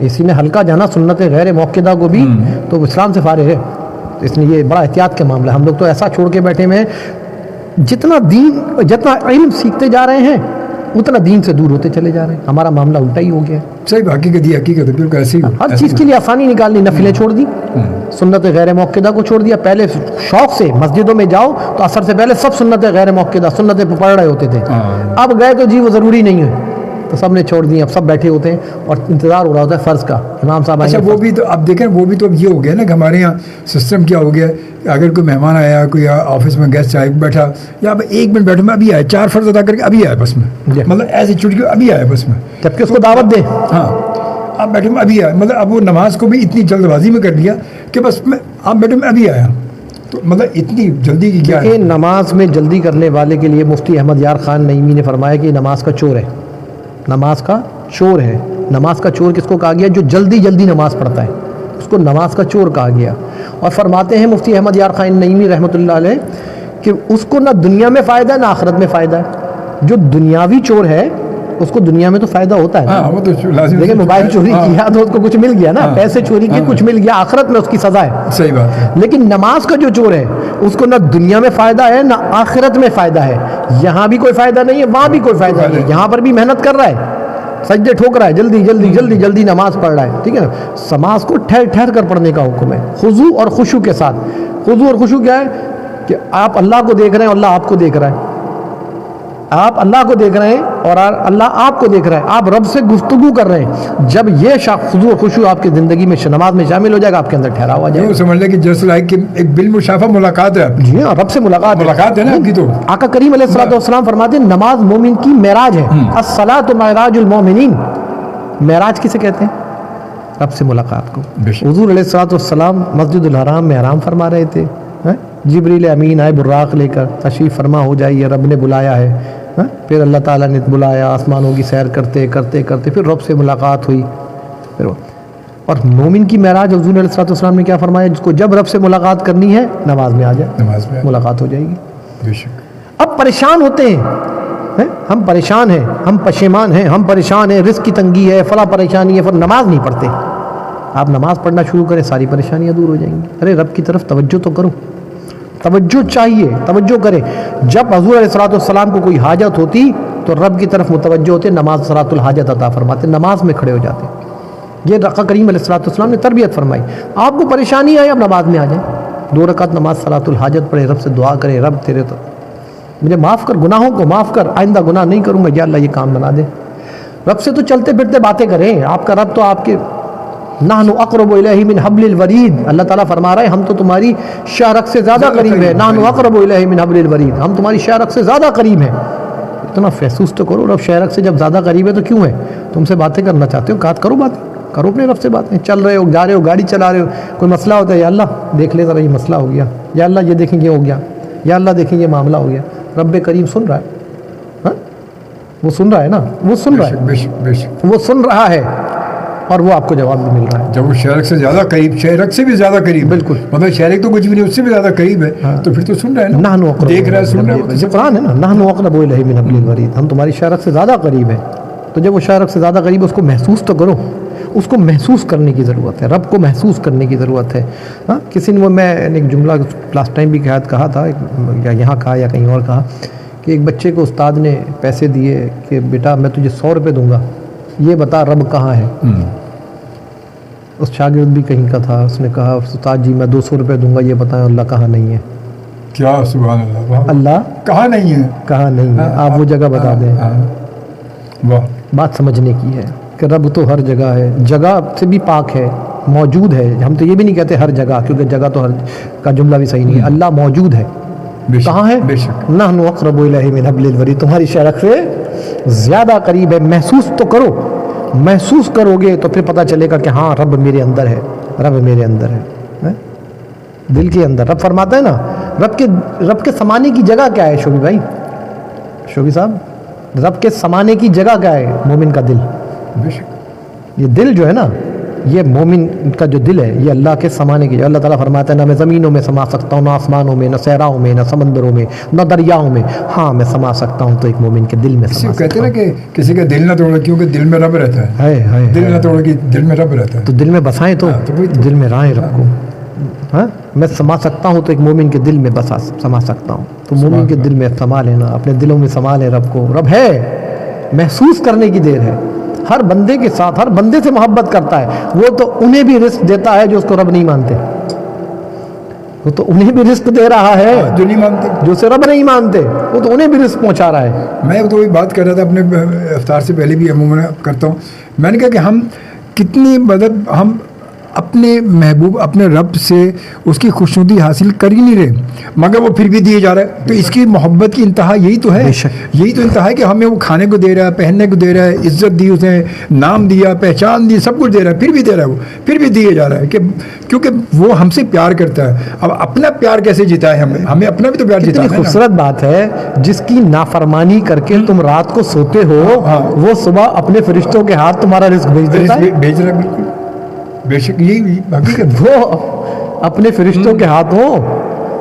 اسی نے ہلکا جانا سنت غیر موقدہ کو بھی تو وہ اسلام سے فارغ ہے. اس نے یہ بڑا احتیاط کا معاملہ ہے. ہم لوگ تو ایسا چھوڑ کے بیٹھے ہوئے ہیں جتنا علم سیکھتے جا رہے ہیں اتنا دین سے دور ہوتے چلے جا رہے ہیں. ہمارا معاملہ الٹا ہی ہو گیا ہے. صحیح حقیقت یہ حقیقت ہے بالکل ایسی ہر چیز کے لیے آسانی نکالنی. نفلیں چھوڑ دی, سنت غیر موقدہ کو چھوڑ دیا. پہلے شوق سے مسجدوں میں جاؤ تو اثر سے پہلے سب سنت غیر موقدہ سنتیں پڑھ رہے ہوتے تھے. اب گئے تو جی وہ ضروری نہیں ہے تو سب نے چھوڑ دی. اب سب بیٹھے ہوتے ہیں اور انتظار ہو رہا ہوتا ہے فرض کا. امام صاحب اچھا وہ بھی تو اب دیکھیں وہ بھی تو اب یہ ہو گیا نا کہ ہمارے یہاں سسٹم کیا ہو گیا کہ اگر کوئی مہمان آیا کوئی آفس میں گیسٹ آئے بیٹھا یا اب 1 منٹ بیٹھا میں ابھی آیا 4 فرض ادا کر کے ابھی آیا بس میں مطلب ایسے چھوٹ کے ابھی آیا بس میں جبکہ اس کو دعوت دیں. ہاں آپ بیٹھے میں ابھی آیا مطلب اب وہ نماز کو بھی اتنی جلد بازی میں کر لیا کہ بس میں آپ بیٹھے میں ابھی آیا. تو مطلب اتنی جلدی کی کیا ہے. نماز میں جلدی کرنے والے کے لیے مفتی احمد یار خان نعیمی نے فرمایا کہ یہ نماز کا چور ہے. نماز کا چور ہے. نماز کا چور کس کو کہا گیا؟ جو جلدی جلدی نماز پڑھتا ہے اس کو نماز کا چور کہا گیا. اور فرماتے ہیں مفتی احمد یار خان نعیمی رحمۃ اللہ علیہ کہ اس کو نہ دنیا میں فائدہ ہے نہ آخرت میں فائدہ ہے. جو دنیاوی چور ہے اس کو دنیا میں تو فائدہ ہوتا ہے ہاں وہ تو لازم لیکن موبائل چوری کیا تو اس کو کچھ مل گیا نا, پیسے چوری کیے کچھ مل گیا, آخرت میں اس کی سزا ہے. صحیح بات ہے. لیکن نماز کا جو چور ہے اس کو نہ دنیا میں فائدہ ہے نہ آخرت میں فائدہ ہے. یہاں بھی کوئی فائدہ نہیں ہے وہاں بھی کوئی فائدہ نہیں ہے. یہاں پر بھی محنت کر رہا ہے, سجدے ٹھوک رہا ہے, جلدی جلدی جلدی جلدی نماز پڑھ رہا ہے. ٹھیک ہے نا. نماز کو ٹھہر ٹھہر کر پڑھنے کا حکم ہے, خضوع اور خشوع کے ساتھ. خضوع اور خشوع کیا ہے کہ آپ اللہ کو دیکھ رہے ہیں, اللہ آپ کو دیکھ رہا ہے. آپ اللہ کو دیکھ رہے ہیں اور اللہ آپ کو دیکھ رہا ہے. آپ رب سے گفتگو کر رہے ہیں. جب یہ خضوع و خشوع آپ کی زندگی میں نماز میں شامل ہو جائے گا آپ کے اندر ٹھہراوا جائے گا. سمجھ لیں کہ جیسے ایک بالمشافہ ملاقات ہے. جی ہاں, رب سے ملاقات ہے نا کی. تو آقا کریم علیہ الصلوۃ والسلام فرماتے ہیں نماز مومن کی معراج ہے. الصلاۃ معراج المومنین. معراج کسے کہتے ہیں؟ رب سے ملاقات کو. حضور علیہ الصلوۃ والسلام مسجد الحرام میں آرام فرما رہے تھے. جبریل امین آئے براق لے کر, تشریف فرما ہو جائیے, رب نے بلایا ہے. پھر اللہ تعالیٰ نے بلایا, آسمانوں کی سیر کرتے کرتے کرتے پھر رب سے ملاقات ہوئی. پھر اور مومن کی معراج حضور علیہ الصلوۃ والسلام نے کیا فرمایا؟ جس کو جب رب سے ملاقات کرنی ہے نماز میں آ جائے, نماز میں ملاقات ہو جائے گی. بے شک. اب پریشان ہوتے ہیں, ہم پریشان ہیں, ہم پشیمان ہیں, ہم پریشان ہیں, رزق کی تنگی ہے, فلاں پریشانی ہے, پھر نماز نہیں پڑھتے. آپ نماز پڑھنا شروع کریں ساری پریشانیاں دور ہو جائیں گی. ارے رب کی طرف توجہ تو کرو, توجہ چاہیے, توجہ کریں. جب حضور علیہ الصلوۃ والسلام کو کوئی حاجت ہوتی تو رب کی طرف متوجہ ہوتے, نماز صلاۃ الحاجت عطا فرماتے, نماز میں کھڑے ہو جاتے. یہ آقا کریم علیہ الصلوۃ والسلام نے تربیت فرمائی. آپ کو پریشانی آئی اب نماز میں آ جائیں, 2 رکعت نماز صلاۃ الحاجت پڑھے, رب سے دعا کرے, رب تیرے تو مجھے معاف کر, گناہوں کو معاف کر, آئندہ گناہ نہیں کروں گا, یا اللہ یہ کام بنا دے. رب سے تو چلتے پھرتے باتیں کریں. آپ کا رب تو آپ کے نحن اقرب الیہ من حبل الورید. اللہ تعالیٰ فرما رہا ہے ہم تو تمہاری شاہ رگ سے زیادہ قریب ہے. نحن اقرب الیہ من حبل الورید, ہم تمہاری شاہ رگ سے زیادہ قریب ہیں. اتنا محسوس تو کرو, رب شاہ رگ سے جب زیادہ قریب ہے تو کیوں ہے؟ تم سے باتیں کرنا چاہتے ہو, بات کرو, بات کرو اپنے رب سے باتیں. چل رہے ہو, جا رہے ہو, گاڑی چلا رہے ہو, کوئی مسئلہ ہوتا ہے, یا اللہ دیکھ لے ذرا یہ مسئلہ ہو گیا, یا اللہ یہ دیکھیں یہ ہو گیا, یا اللہ دیکھیں یہ معاملہ ہو گیا. رب کریم سن رہا ہے, وہ سن رہا ہے نا, وہ سن رہا ہے, وہ سن رہا ہے اور وہ آپ کو جواب بھی مل رہا ہے. جب وہ شہرک سے زیادہ قریب, شہرک سے بھی زیادہ قریب, بالکل, مطلب شہرک تو کچھ بھی نہیں, اس سے بھی زیادہ قریب ہے, تو پھر تو سن رہا ہے نا, دیکھ رہا ہے, سن رہا ہے. یہ قرآن ہے نا, نحن اقرب الیہ من حبل الورید, ہم تمہاری شہرک سے زیادہ قریب ہیں. تو جب وہ شہرک سے زیادہ قریب ہے اس کو محسوس تو کرو, اس کو محسوس کرنے کی ضرورت ہے, رب کو محسوس کرنے کی ضرورت ہے. ہاں, کسی نے میں ایک جملہ لاسٹ ٹائم بھی کہا تھا, یا یہاں کہا یا کہیں اور کہا, کہ ایک بچے کو استاد نے پیسے دیے کہ بیٹا میں تجھے 100 روپے دوں گا, یہ بتا رب کہاں ہے. اس شاگرد بھی کہیں کا تھا, اس نے کہا استاد جی میں 200 روپے دوں گا, یہ بتائیں اللہ کہاں نہیں ہے. کیا سبحان اللہ, اللہ کہاں نہیں ہے, کہاں نہیں ہے, آپ وہ جگہ بتا دیں. بات سمجھنے کی ہے کہ رب تو ہر جگہ ہے, جگہ سے بھی پاک ہے, موجود ہے. ہم تو یہ بھی نہیں کہتے ہر جگہ, کیونکہ جگہ تو ہر کا جملہ بھی صحیح نہیں ہے. اللہ موجود ہے, کہاں ہے؟ نحن اقرب الیہ من حبل الورید, تمہاری شہرک سے زیادہ قریب ہے. محسوس تو کرو, محسوس کرو گے تو پھر پتہ چلے گا کہ ہاں رب میرے اندر ہے, رب میرے اندر ہے, دل کے اندر. رب فرماتا ہے نا, رب کے سمانے کی جگہ کیا ہے شوبی بھائی, شوبی صاحب, رب کے سمانے کی جگہ کیا ہے؟ مومن کا دل. یہ دل جو ہے نا, یہ مومن کا جو دل ہے یہ اللہ کے سمانے کی، اللہ تعالیٰ فرماتا ہے نہ میں زمینوں میں سما سکتا ہوں، نہ آسمانوں میں، نہ صحراؤں میں، نہ سمندروں میں، نہ دریاؤں میں، ہاں میں سما سکتا ہوں تو ایک مومن کے دل میں سما کہتے سکتا ہیں نا کہ کسی کا دل نہ توڑو کیونکہ دل میں رب رہتا ہے، دل نہ توڑو کہ دل میں رب رہتا ہے. تو دل میں بسائیں تو دل میں رائیں رب کو. ہاں میں سما سکتا ہوں تو ایک مومن کے دل میں سما سکتا ہوں. تو مومن کے دل میں سما لینا، اپنے دلوں میں سما لیں رب کو. رب ہے، محسوس کرنے کی دیر ہے. ہر بندے کے ساتھ، ہر بندے سے محبت کرتا ہے. وہ تو انہیں بھی رزق دیتا ہے جو اس کو رب نہیں مانتے، وہ تو انہیں بھی رزق دے رہا ہے جو نہیں مانتے، جو اسے رب نہیں مانتے، وہ تو انہیں بھی رزق پہنچا رہا ہے. میں تو وہی بات کر رہا تھا اپنے افطار سے پہلے بھی عموماً کرتا ہوں. میں نے کہا کہ ہم کتنی مدد ہم اپنے محبوب اپنے رب سے اس کی خوشنودی حاصل کر ہی نہیں رہے، مگر وہ پھر بھی دیے جا رہا ہے. تو اس کی محبت کی انتہا یہی تو ہے، یہی تو انتہا ہے کہ ہمیں وہ کھانے کو دے رہا ہے، پہننے کو دے رہا ہے، عزت دی، اسے نام دیا، پہچان دی، سب کچھ دے رہا ہے، پھر بھی دے رہا ہے، وہ پھر بھی دیے جا رہا ہے کہ کیونکہ وہ ہم سے پیار کرتا ہے. اب اپنا پیار کیسے جیتا ہے؟ ہمیں اپنا بھی تو پیار جیتا ہے. خوبصورت بات ہے، جس کی نافرمانی کر کے تم رات کو سوتے ہو وہ صبح اپنے فرشتوں کے ہاتھ تمہارا رزق بھیج دیتا ہے. بھیج رہا ہے، بالکل بے شک یہی حقیقت. وہ اپنے فرشتوں کے ہاتھوں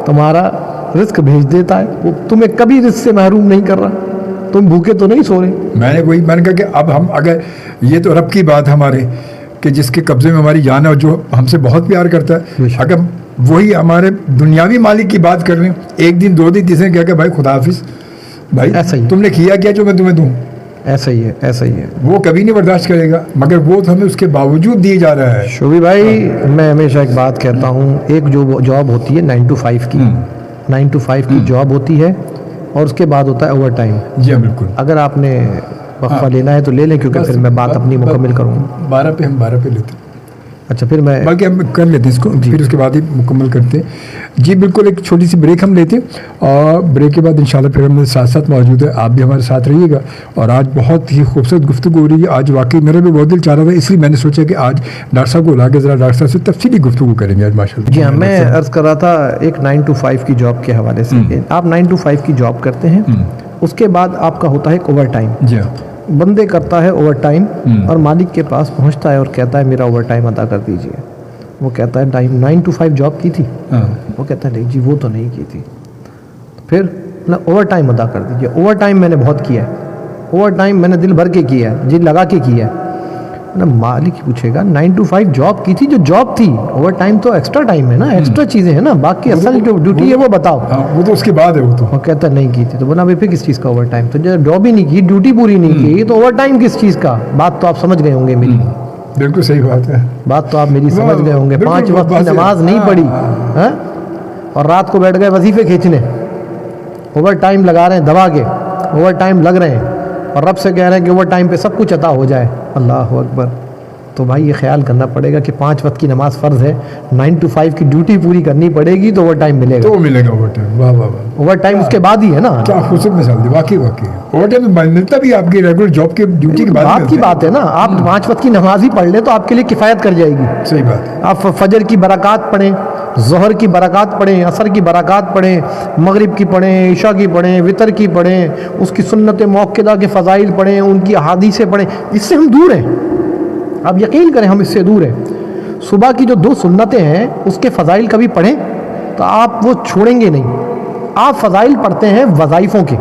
تمہارا رزق بھیج دیتا ہے. وہ تمہیں کبھی رزق سے محروم نہیں کر رہا. تم بھوکے تو نہیں سو رہے. میں نے کہا کہ اب ہم اگر یہ تو رب کی بات ہمارے کہ جس کے قبضے میں ہماری جان ہے اور جو ہم سے بہت پیار کرتا ہے، اگر وہی ہمارے دنیاوی مالک کی بات کر رہے ہیں، ایک دن دو دن تیسرے کہا کہ بھائی خدا حافظ، بھائی تم نے کیا کیا جو میں تمہیں دوں. ایسا ہی ہے، ایسا ہی ہے. وہ کبھی نہیں برداشت کرے گا، مگر وہ تو ہمیں اس کے باوجود دیے جا رہا ہے. شوبی بھائی میں ہمیشہ ایک بات کہتا ہوں، ایک جو جاب ہوتی ہے 9 to 5 کی، 9 to 5 کی جاب ہوتی ہے اور اس کے بعد ہوتا ہے اوور ٹائم. جی بالکل. اگر آپ نے وقفہ لینا ہے تو لے لیں کیونکہ پھر میں بات اپنی مکمل کروں. 12 پہ ہم 12 پہ لیتے ہیں. اچھا پھر میں بلکہ ہم کر لیتے ہیں اس کو، پھر اس کے بعد ہی مکمل کرتے ہیں. جی بالکل، ایک چھوٹی سی بریک ہم لیتے ہیں اور بریک کے بعد انشاءاللہ پھر ہم ساتھ ساتھ موجود ہے. آپ بھی ہمارے ساتھ رہیے گا. اور آج بہت ہی خوبصورت گفتگو ہو رہی ہے. آج واقعی میرا بھی بہت دل چاہ رہا تھا، اس لیے میں نے سوچا کہ آج ڈاکٹر صاحب کو لا کے ذرا ڈاکٹر صاحب سے تفصیلی گفتگو کریں گے آج ماشاء اللہ. جی ہاں، میں عرض کر رہا تھا ایک 9 to 5 کی جاب کے حوالے سے. آپ 9 to 5 کی جاب کرتے ہیں، اس کے بعد آپ کا ہوتا ہے ایک اوور ٹائم. جی ہاں. بندے کرتا ہے اوور ٹائم اور مالک کے پاس پہنچتا ہے اور کہتا ہے میرا اوور ٹائم ادا کر دیجئے. وہ کہتا ہے 9 to 5 جاب کی تھی، وہ کہتا ہے نہیں جی وہ تو نہیں کی تھی. پھر اوور ٹائم ادا کر دیجئے. اوور ٹائم میں نے بہت کیا ہے، اوور ٹائم میں نے دل بھر کے کیا ہے، جی لگا کے کیا ہے. مالک ہی پوچھے گا 9 to 5 جاب کی تھی، جو جاب تھی. اوور ٹائم تو ایکسٹرا ٹائم ہے نا، ایکسٹرا چیزیں ہیں نا، باقی اصل جو ڈیوٹی ہے وہ بتاؤ. وہ تو اس کے بعد ہے. وہ کہتا ہے نہیں کی تھی. تو بولا بھائی پھر کس چیز کا اوور ٹائم؟ تو جب جاب ہی نہیں کی، ڈیوٹی پوری نہیں کی، تو اوور ٹائم کس چیز کا؟ بات تو آپ سمجھ گئے ہوں گے میری. بالکل صحیح بات ہے. بات تو آپ میری سمجھ گئے ہوں گے. 5 وقت کی نماز نہیں پڑھی اور رات کو بیٹھ گئے وظیفے کھینچنے. اوور ٹائم لگا رہے ہیں دبا کے، اوور ٹائم لگ رہے ہیں اور رب سے کہہ رہے ہیں کہ اوور ٹائم پہ سب کچھ عطا ہو جائے. اللہ اکبر. تو بھائی یہ خیال کرنا پڑے گا کہ 5 وقت کی نماز فرض ہے، 9 to 5 کی ڈیوٹی پوری کرنی پڑے گی تو اوور ٹائم ملے گا. تو ملے گا اوور ٹائم. واہ واہ واہ. اوور ٹائم اس کے بعد ہی ہے نا. کیا خوبصورت مثال دی. واقعی اوور ٹائم ملتا بھی آپ کی ریگولر جاب کی ڈیوٹی کے بعد. بات کی بات ہے نا. آپ 5 وقت کی نماز ہی پڑھ لیں تو آپ کے لیے کفایت کر جائے گی. صحیح بات ہے. آپ فجر کی برکات پڑھیں، ظہر کی برکات پڑھیں، عصر کی برکات پڑھیں، مغرب کی پڑھیں، عشاء کی پڑھیں، وطر کی پڑھیں، اس کی سنت موقدہ کے فضائل پڑھیں، ان کی احادیثیں پڑھیں. اس سے ہم دور ہیں. آپ یقین کریں ہم اس سے دور ہیں. صبح کی جو 2 سنتیں ہیں اس کے فضائل کبھی پڑھیں تو آپ وہ چھوڑیں گے نہیں. آپ فضائل پڑھتے ہیں وظائفوں کے.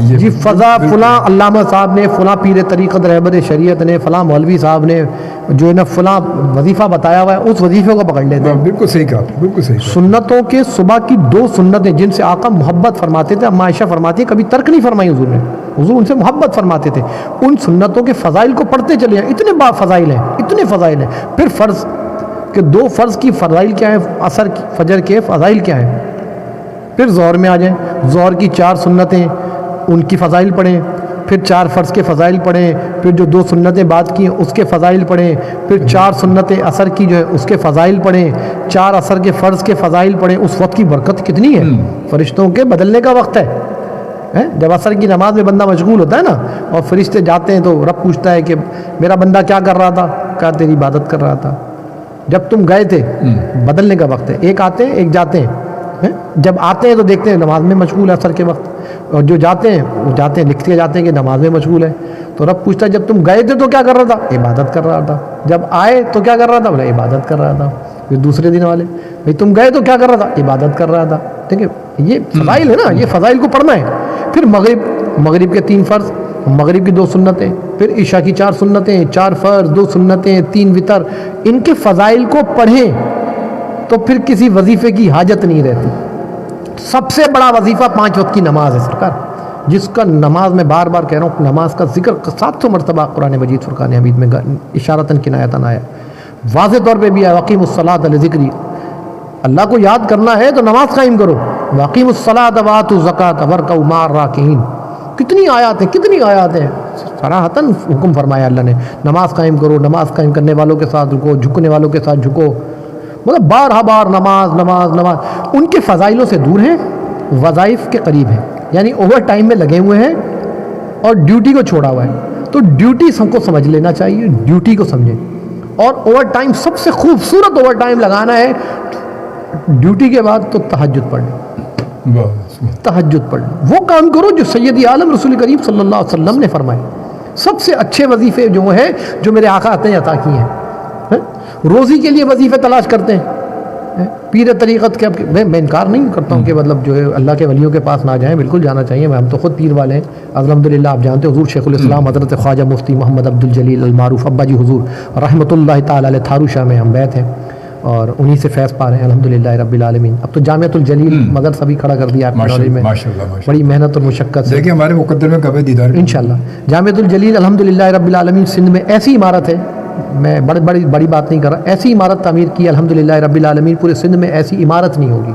جی فضا فلاں علامہ صاحب نے، فلاں پیر طریقت رہبر شریعت نے، فلاں مولوی صاحب نے جو ہے نا فلاں وظیفہ بتایا ہوا ہے، اس وظیفے کو پکڑ لیتے ہیں. بالکل صحیح کہا، بالکل صحیح. سنتوں کے صبح کی 2 سنتیں جن سے آقا محبت فرماتے تھے، اما عائشہ فرماتی ہیں کبھی ترک نہیں فرمائی حضور نے. حضور ان سے محبت فرماتے تھے. ان سنتوں کے فضائل کو پڑھتے چلے ہیں. اتنے فضائل ہیں، اتنے فضائل ہیں. پھر فرض کہ 2 فرض کی فضائل کیا ہیں، عصر کی فجر کے فضائل کیا ہیں. پھر ظہر میں آ جائیں، ظہر کی 4 سنتیں ان کی فضائل پڑھیں. پھر 4 فرض کے فضائل پڑھیں. پھر جو 2 سنتیں بات کی ہیں اس کے فضائل پڑھیں. پھر 4 سنتیں عصر کی جو ہے اس کے فضائل پڑھیں. 4 عصر کے فرض کے فضائل پڑھیں. اس وقت کی برکت کتنی ہے. فرشتوں کے بدلنے کا وقت ہے. جب عصر کی نماز میں بندہ مشغول ہوتا ہے نا اور فرشتے جاتے ہیں تو رب پوچھتا ہے کہ میرا بندہ کیا کر رہا تھا؟ کہا تیری عبادت کر رہا تھا. جب تم گئے تھے بدلنے کا وقت ہے. ایک آتے ہیں ایک جاتے ہیں. جب آتے ہیں تو دیکھتے ہیں نماز میں مشغول ہے عصر کے وقت, اور جو جاتے ہیں وہ جاتے ہیں لکھ کے جاتے ہیں کہ نماز میں مشغول ہے. تو رب پوچھتا ہے جب تم گئے تھے تو کیا کر رہا تھا؟ عبادت کر رہا تھا. جب آئے تو کیا کر رہا تھا؟ بولے عبادت کر رہا تھا. پھر دوسرے دن والے بھائی تم گئے تو کیا کر رہا تھا؟ عبادت کر رہا تھا. ٹھیک ہے, یہ فضائل ہے نا, یہ فضائل کو پڑھنا ہے. پھر مغرب کے 3 فرض, مغرب کی 2 سنتیں, پھر عشاء کی 4 سنتیں, 4 فرض, 2 سنتیں, 3 وتر, ان کے فضائل کو پڑھیں تو پھر کسی وظیفے کی حاجت نہیں رہتی. سب سے بڑا وظیفہ 5 وقت کی نماز ہے سرکار, جس کا نماز میں بار بار کہہ رہا ہوں, نماز کا ذکر 700 مرتبہ قرآن مجید فرقان حمید میں اشارتاً کنایتاً آیا, واضح طور پہ بھی ہے واقیم الصلاۃ لذکری. اللہ کو یاد کرنا ہے تو نماز قائم کرو. واقیم الصلاۃ وآتوا الزکاۃ وارکعوا مع الراکعین. کتنی آیات ہیں صراحتاً حکم فرمایا اللہ نے, نماز قائم کرو, نماز قائم کرنے والوں کے ساتھ رکو, جھکنے والوں کے ساتھ جھکو. مطلب بار نماز نماز نماز. ان کے فضائلوں سے دور ہیں, وظائف کے قریب ہیں, یعنی اوور ٹائم میں لگے ہوئے ہیں اور ڈیوٹی کو چھوڑا ہوا ہے. تو ڈیوٹی سب کو سمجھ لینا چاہیے, ڈیوٹی کو سمجھیں. اور اوور ٹائم, سب سے خوبصورت اوور ٹائم لگانا ہے ڈیوٹی کے بعد تو تہجد پڑھنا. تہجد پڑھنا, وہ کام کرو جو سید عالم رسول کریم صلی اللہ علیہ وسلم نے فرمائے. سب سے اچھے وظیفے جو ہیں جو میرے آقا آتے ہیں عطا کیے ہیں. روزی کے لیے وظیفے تلاش کرتے ہیں, پیر طریقت کے. میں انکار نہیں کرتا ہوں کہ مطلب جو ہے اللہ کے ولیوں کے پاس نہ جائیں, بالکل جانا چاہیے. ہم تو خود پیر والے ہیں الحمدللہ. آپ جانتے ہیں حضور شیخ الاسلام حضرت خواجہ مفتی محمد عبد الجلیل المعروف ابا جی حضور رحمۃ اللہ تعالی علیہ تھارو شاہ میں ہم بیت ہیں, اور انہی سے فیض پا رہے ہیں الحمدللہ رب العالمین. اب تو جامعۃ الجلیل مدرسہ بھی کھڑا کر دیا آپ نے میں, بڑی محنت اور مشقت سے. دیکھیں ہمارے مقدر میں کبھی دیدار انشاءاللہ جامعۃ الجلیل الحمدللہ رب العالمین سندھ میں ایسی عمارت ہے, میں بڑی بات نہیں کر رہا, ایسی عمارت تعمیر کی الحمدللہ رب العالمین. پورے سندھ میں ایسی عمارت نہیں ہوگی.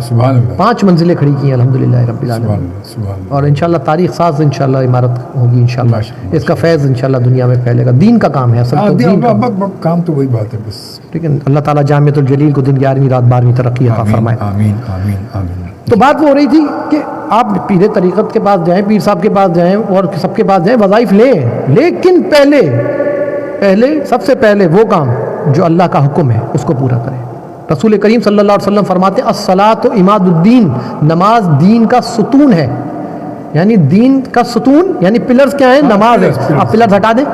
سبحان اللہ. 5 منزلیں کھڑی کی ہیں الحمدللہ رب العالمین. اور انشاءاللہ تاریخ ساز انشاءاللہ عمارت ہوگی انشاءاللہ. اس کا فیض انشاءاللہ دنیا میں پھیلے گا. دین کا کام ہے اصل تو, دین کا کام تو وہی بات ہے بس. ٹھیک ہے, اللہ تعالیٰ جامعۃ الجلیل کو دن 11ویں رات 12ویں ترقی عطا فرمائے. آمین آمین آمین. تو بات وہ ہو رہی تھی کہ آپ پیر طریقت کے پاس جائیں, پیر صاحب کے پاس جائیں, اور سب کے پاس جائیں, وظائف لیں, لیکن پہلے سب سے پہلے وہ کام جو اللہ کا حکم ہے اس کو پورا کریں. رسول کریم صلی اللہ علیہ وسلم فرماتے ہیں الصلاۃ عماد الدین, نماز دین کا ستون ہے. یعنی دین کا ستون یعنی پلرز کیا ہیں؟ نماز ہے. آپ پلرز ہٹا دیں,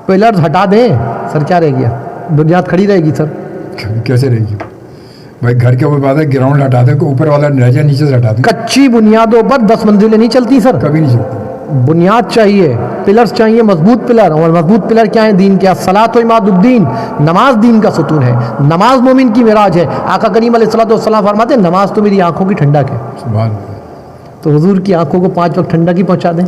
پلرز ہٹا دیں سر, کیا رہ گیا؟ بنیاد کھڑی رہے گی سر. کیسے رہے گی بھائی؟ گھر کے اوپر بات ہے, گراؤنڈ ہٹا دیں, اوپر والا رہ جائے, نیچے سے ہٹا دیں. کچی بنیادوں پر 10 منزلیں نہیں چلتی سر, کبھی نہیں چلتی. بنیاد چاہیے, پلرز چاہیے, مضبوط پلر. اور مضبوط پلر کیا ہیں؟ دین کے. الصلاۃ عماد الدین, نماز دین کا ستون ہے. نماز مومن کی معراج ہے. آقا کریم علیہ الصلوۃ والسلام فرماتے ہیں نماز تو میری آنکھوں کی ٹھنڈک ہے. سبحان اللہ. تو حضور کی آنکھوں کو 5 وقت ٹھنڈک ہی پہنچا دیں,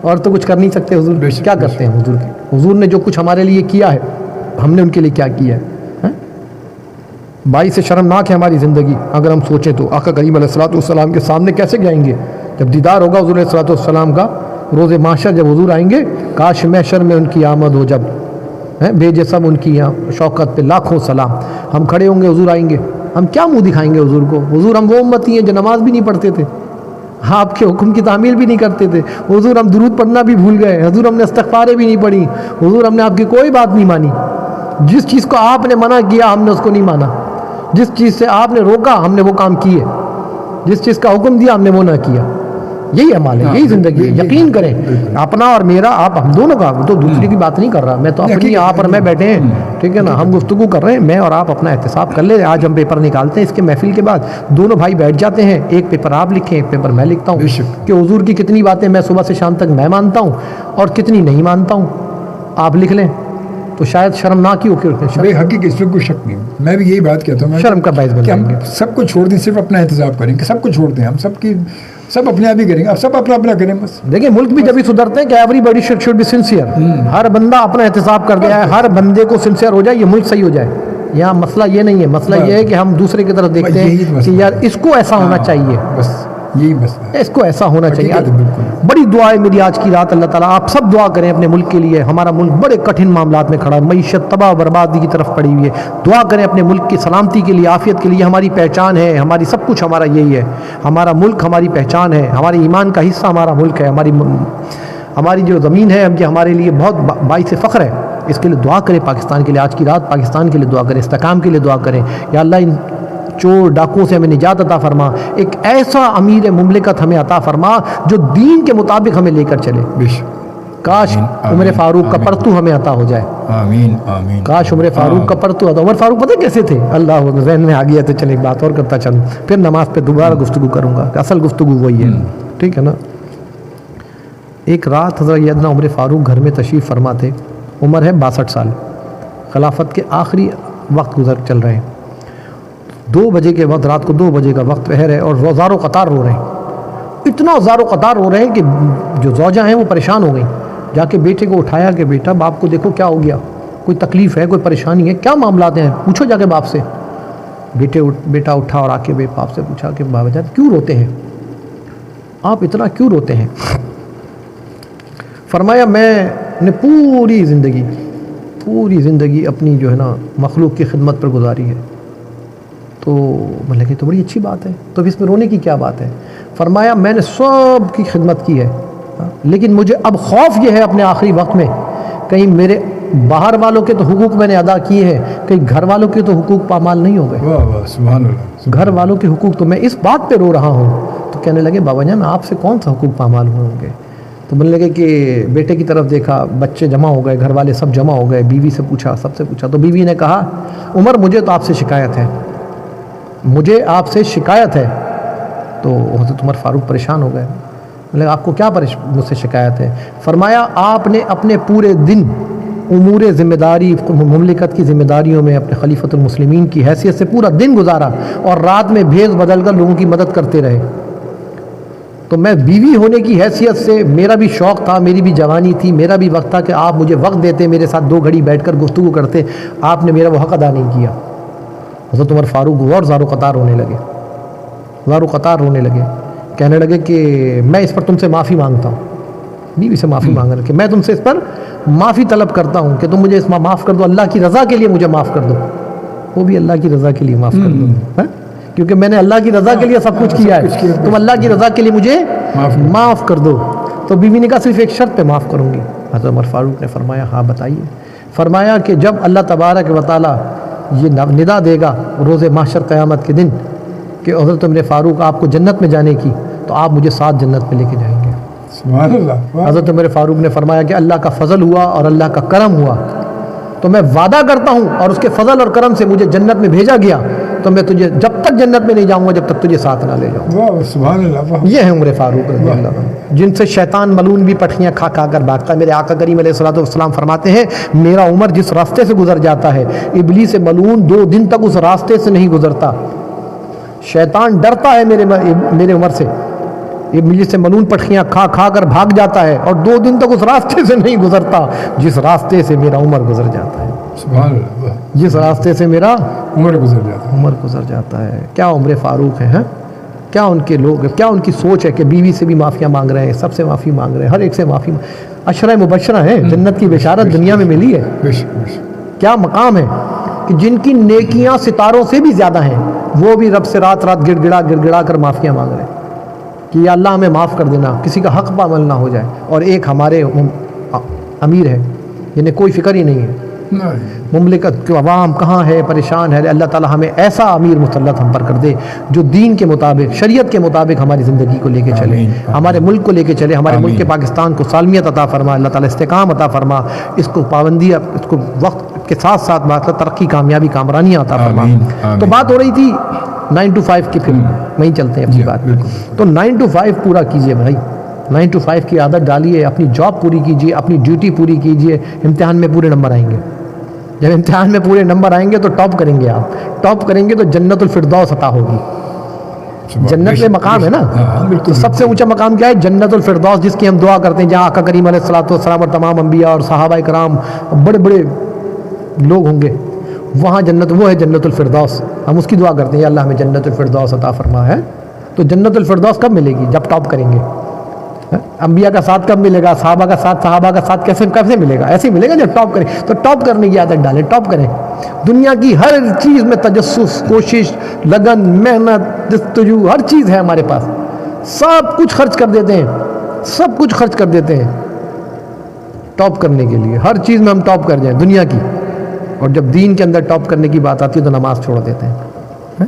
اور تو کچھ کر نہیں سکتے. حضور کیا کرتے ہیں؟ حضور نے جو کچھ ہمارے لیے کیا ہے, ہم نے ان کے لیے کیا کیا ہے؟ بائی سے شرمناک ہے ہماری زندگی. اگر ہم سوچیں تو آقا کریم علیہ الصلوۃ والسلام کے سامنے کیسے جائیں گے؟ جب دیدار ہوگا حضور علیہ الصلوۃ والسلام کا روز محشر, جب حضور آئیں گے, کاش محشر میں ان کی آمد ہو, جب بے جسم ان کی شوکت پہ لاکھوں سلام. ہم کھڑے ہوں گے, حضور آئیں گے, ہم کیا منہ دکھائیں گے حضور کو؟ حضور ہم وہ امتی ہیں جو نماز بھی نہیں پڑھتے تھے, آپ کے حکم کی تعمیل بھی نہیں کرتے تھے. حضور ہم درود پڑھنا بھی بھول گئے. حضور ہم نے استغفاریں بھی نہیں پڑھی. حضور ہم نے آپ کی کوئی بات نہیں مانی. جس چیز کو آپ نے منع کیا ہم نے اس کو نہیں مانا. جس چیز سے آپ نے روکا ہم نے وہ کام کیے. جس چیز کا حکم دیا ہم نے وہ نہ کیا. یہی عمل ہے, یہی زندگی ہے. یقین کریں, اپنا اور میرا, آپ ہم دونوں کا, تو دوسرے کی بات نہیں کر رہا میں, تو اپنی آپ اور میں بیٹھے ہیں, ٹھیک ہے نا, ہم گفتگو کر رہے ہیں, میں اور آپ اپنا احتساب کر لیں. آج ہم پیپر نکالتے ہیں اس کے محفل کے بعد, دونوں بھائی بیٹھ جاتے ہیں, ایک پیپر آپ لکھیں, ایک پیپر میں لکھتا ہوں کہ حضور کی کتنی باتیں میں صبح سے شام تک میں مانتا ہوں اور کتنی نہیں مانتا ہوں, آپ لکھ لیں. تو شاید شرمناک ہی ہو کے حقیقت اس میں کوئی شک نہیں. میں بھی یہی بات کہتا ہوں, شرم کا باعث بن جائیں گے. سب کو چھوڑ دیں, صرف اپنا احتساب کریں, کہ سب کو چھوڑ دیں, ہم سب اپنے آپ ہی کریں گے, آپ سب اپنا کریں بس. دیکھیں ملک بھی جبھی سدھرتے ہیں کہ everybody should be sincere. ہر بندہ اپنا احتساب کر دیا ہے, ہر بندے کو سنسیئر ہو جائے, یہ ملک صحیح ہو جائے. یہاں مسئلہ یہ نہیں ہے, مسئلہ یہ ہے کہ ہم دوسرے کی طرف دیکھتے ہیں کہ یار اس کو ایسا ہونا چاہیے, بس یہی مسئلہ ہے, اس کو ایسا ہونا چاہیے. بڑی دعا ہے میری آج کی رات, اللہ تعالیٰ آپ سب دعا کریں اپنے ملک کے لیے. ہمارا ملک بڑے کٹھن معاملات میں کھڑا ہے, معیشت تباہ و بربادی کی طرف پڑی ہوئی ہے. دعا کریں اپنے ملک کی سلامتی کے لیے, عافیت کے لیے. ہماری پہچان ہے, ہماری سب کچھ ہمارا یہی ہے. ہمارا ملک ہماری پہچان ہے, ہماری ایمان کا حصہ ہمارا ملک ہے. ہماری جو زمین ہے یہ ہمارے لیے بہت باعث فخر ہے. اس کے لیے دعا کریں پاکستان کے لیے. آج کی رات پاکستان کے لیے دعا کریں, استحکام کے لیے دعا کریں. یا اللہ ان چور ڈاکوؤں سے ہمیں نجات عطا فرما، ایک ایسا امیر مملکت ہمیں عطا فرما جو دین کے مطابق ہمیں لے کر چلے۔ کاش عمر فاروق کا پرتو ہمیں عطا ہو جائے، آمین آمین۔ کاش عمر فاروق کا پرتو عطا۔ عمر فاروق پتہ کیسے تھے؟ اللہ ذہن میں آ گیا تو چلے ایک بات اور کرتا چلوں، پھر نماز پہ دوبارہ گفتگو کروں گا کہ اصل گفتگو وہی ہے، ٹھیک ہے نا۔ ایک رات حضرت سیدنا عمر فاروق گھر میں تشریف فرما تھے، عمر ہے 62 سال، خلافت کے آخری وقت گزر چل رہے ہیں، 2 بجے کے وقت، رات کو 2 بجے کا وقت پہر ہے، اور زار و قطار رو رہے ہیں، اتنا زار و قطار رو رہے ہیں کہ جو زوجہ ہیں وہ پریشان ہو گئیں۔ جا کے بیٹے کو اٹھایا کہ بیٹا باپ کو دیکھو کیا ہو گیا، کوئی تکلیف ہے، کوئی پریشانی ہے، کیا معاملات ہیں، پوچھو جا کے باپ سے۔ بیٹا اٹھا اور آ کے باپ سے پوچھا کہ بابا جان کیوں روتے ہیں آپ، اتنا کیوں روتے ہیں؟ فرمایا میں نے پوری زندگی اپنی جو ہے نا مخلوق کی خدمت پر گزاری ہے۔ تو میں لگے تو بڑی اچھی بات ہے، تو اس میں رونے کی کیا بات ہے؟ فرمایا میں نے سب کی خدمت کی ہے، لیکن مجھے اب خوف یہ ہے اپنے آخری وقت میں، کہیں میرے باہر والوں کے تو حقوق میں نے ادا کیے ہیں، کہیں گھر والوں کے تو حقوق پامال نہیں ہو گئے۔ واہ واہ سبحان اللہ۔ گھر والوں کے حقوق، تو میں اس بات پہ رو رہا ہوں۔ تو کہنے لگے بابا جان آپ سے کون سا حقوق پامال ہوئے ہوں گے؟ تو بولنے لگے کہ بیٹے کی طرف دیکھا، بچے جمع ہو گئے، گھر والے سب جمع ہو گئے، بیوی سے پوچھا، سب سے پوچھا، تو بیوی نے کہا عمر مجھے تو آپ سے شکایت ہے، مجھے آپ سے شکایت ہے۔ تو حضرت عمر فاروق پریشان ہو گئے، بولے آپ کو کیا مجھ سے شکایت ہے؟ فرمایا آپ نے اپنے پورے دن امور ذمہ داری، مملکت کی ذمہ داریوں میں اپنے خلیفۃ المسلمین کی حیثیت سے پورا دن گزارا، اور رات میں بھیس بدل کر لوگوں کی مدد کرتے رہے۔ تو میں بیوی ہونے کی حیثیت سے میرا بھی شوق تھا، میری بھی جوانی تھی، میرا بھی وقت تھا کہ آپ مجھے وقت دیتے، میرے ساتھ 2 گھڑی بیٹھ کر گفتگو کرتے، آپ نے میرا وہ حق ادا نہیں کیا۔ حضرت عمر فاروق اور زار و قطار رونے لگے، کہنے لگے کہ میں اس پر تم سے معافی مانگتا ہوں، بیوی سے معافی مانگ رہے کہ میں تم سے اس پر معافی طلب کرتا ہوں کہ تم مجھے اس معاف کر دو، اللہ کی رضا کے لیے مجھے معاف کر دو۔ وہ بھی اللہ کی رضا کے لیے معاف کر دو، کیونکہ میں نے اللہ کی رضا کے لیے سب کچھ کیا ہے، تم اللہ کی رضا کے لیے مجھے معاف کر دو۔ تو بیوی نے کہا صرف ایک شرط پہ معاف کروں گی۔ حضرت عمر فاروق نے فرمایا ہاں بتائیے۔ فرمایا کہ جب اللہ تبارک و تعالی یہ ندا دے گا روز محشر قیامت کے دن کہ حضرت عمر فاروق آپ کو جنت میں جانے کی، تو آپ مجھے ساتھ جنت میں لے کے جائیں گے۔ سبحان اللہ۔ حضرت عمر فاروق نے فرمایا کہ اللہ کا فضل ہوا اور اللہ کا کرم ہوا، تو میں وعدہ کرتا ہوں اور اس کے فضل اور کرم سے مجھے جنت میں بھیجا گیا، تو میں تجھے جب تک جنت میں نہیں جاؤں گا جب تک تجھے ساتھ نہ لے جاؤں۔ واہ سبحان اللہ۔ یہ ہے عمر فاروق رضی اللہ عنہ، جن سے شیطان ملعون بھی پٹھیاں کھا کھا کر بھاگتا ہے۔ میرے آقا کریم علیہ الصلوۃ والسلام فرماتے ہیں میرا عمر جس راستے سے گزر جاتا ہے، ابلیس ملعون 2 دن تک اس راستے سے نہیں گزرتا۔ شیطان ڈرتا ہے میرے عمر سے، ابلیس ملعون پٹھیاں کھا کھا کر بھاگ جاتا ہے اور 2 دن تک اس راستے سے نہیں گزرتا جس راستے سے میرا عمر گزر جاتا ہے۔ سبحان اللہ۔ جس راستے سے میرا عمر گزر جاتا ہے۔ کیا عمر فاروق ہیں، کیا ان کے لوگ، کیا ان کی سوچ ہے کہ بیوی سے بھی معافیاں مانگ رہے ہیں، سب سے معافی مانگ رہے ہیں، ہر ایک سے معافی، عشرہ مبشرہ ہیں، جنت کی بشارت دنیا میں ملی ہے۔ کیا مقام ہے کہ جن کی نیکیاں ستاروں سے بھی زیادہ ہیں، وہ بھی رب سے رات گڑ گڑا کر معافیاں مانگ رہے ہیں کہ یا اللہ ہمیں معاف کر دینا، کسی کا حق پامال نہ ہو جائے۔ اور ایک ہمارے امیر ہے جنہیں کوئی فکر ہی نہیں ہے، مملکت کے عوام کہاں ہے، پریشان ہے، اللہ تعالی ہمیں ایسا امیر مسلط ہم پر کر دے جو دین کے مطابق، شریعت کے مطابق ہماری زندگی کو لے کے چلے، ہمارے ملک کو لے کے چلے، ہمارے ملک کے پاکستان کو سالمیت عطا فرما، اللہ تعالی استحکام عطا فرما، اس کو پابندی، اس کو وقت کے ساتھ ساتھ ترقی، کامیابی، کامرانی عطا فرما۔ تو بات ہو رہی تھی 9 to 5 کی، پھر وہیں چلتے ہیں اپنی بات۔ تو 9 to 5 پورا کیجئے بھائی، 9 to 5 کی عادت ڈالیے، اپنی جاب پوری کیجئے، اپنی ڈیوٹی پوری کیجئے، امتحان میں پورے نمبر آئیں گے۔ جب امتحان میں پورے نمبر آئیں گے تو ٹاپ کریں گے، آپ ٹاپ کریں گے تو جنت الفردوس عطا ہوگی۔ جنت میں مقام ہے نا، تو سب سے اونچا مقام کیا ہے؟ جنت الفردوس، جس کی ہم دعا کرتے ہیں، جہاں آقا کریم علیہ الصلوۃ والسلام اور تمام انبیاء اور صحابہ کرام بڑے بڑے لوگ ہوں گے، وہاں جنت، وہ ہے جنت الفردوس۔ ہم اس کی دعا کرتے ہیں یا اللہ ہمیں جنت الفردوس عطا فرما ہے۔ تو جنت الفردوس کب ملے گی؟ جب ٹاپ کریں گے۔ انبیاء کا ساتھ کب ملے گا؟ صحابہ کا ساتھ کیسے ملے گا؟ ایسے ہی ملے گا جب ٹاپ کریں۔ تو ٹاپ کرنے کی عادت ڈالیں، ٹاپ کریں، دنیا کی ہر چیز میں تجسس، کوشش، لگن، محنت، جستجو، ہر چیز ہے ہمارے پاس، سب کچھ خرچ کر دیتے ہیں، سب کچھ خرچ کر دیتے ہیں ٹاپ کرنے کے لیے، ہر چیز میں ہم ٹاپ کر جائیں دنیا کی، اور جب دین کے اندر ٹاپ کرنے کی بات آتی ہے تو نماز چھوڑ دیتے ہیں۔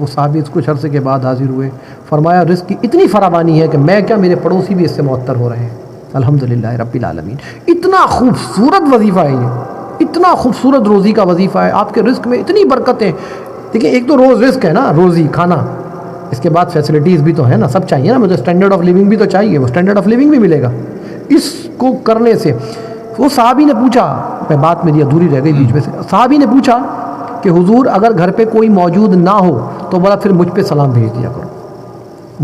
وہ صحابی کچھ عرصے کے بعد حاضر ہوئے، فرمایا رزق کی اتنی فراوانی ہے کہ میں کیا میرے پڑوسی بھی اس سے معطر ہو رہے ہیں۔ الحمدللہ رب العالمین، اتنا خوبصورت وظیفہ ہے یہ، اتنا خوبصورت روزی کا وظیفہ ہے، آپ کے رزق میں اتنی برکتیں۔ دیکھیں ایک تو روز رزق ہے نا، روزی کھانا، اس کے بعد فیسلٹیز بھی تو ہیں نا، سب چاہیے نا، مجھے اسٹینڈرڈ آف لیونگ بھی تو چاہیے، وہ اسٹینڈرڈ آف لیونگ بھی ملے گا اس کو کرنے سے۔ وہ صحابی نے پوچھا، میں بات میری ادھوری رہ گئی بیچ میں سے، صحابی نے پوچھا کہ حضور اگر گھر پہ کوئی موجود نہ ہو تو بولا پھر مجھ پہ سلام بھیج دیا کرو،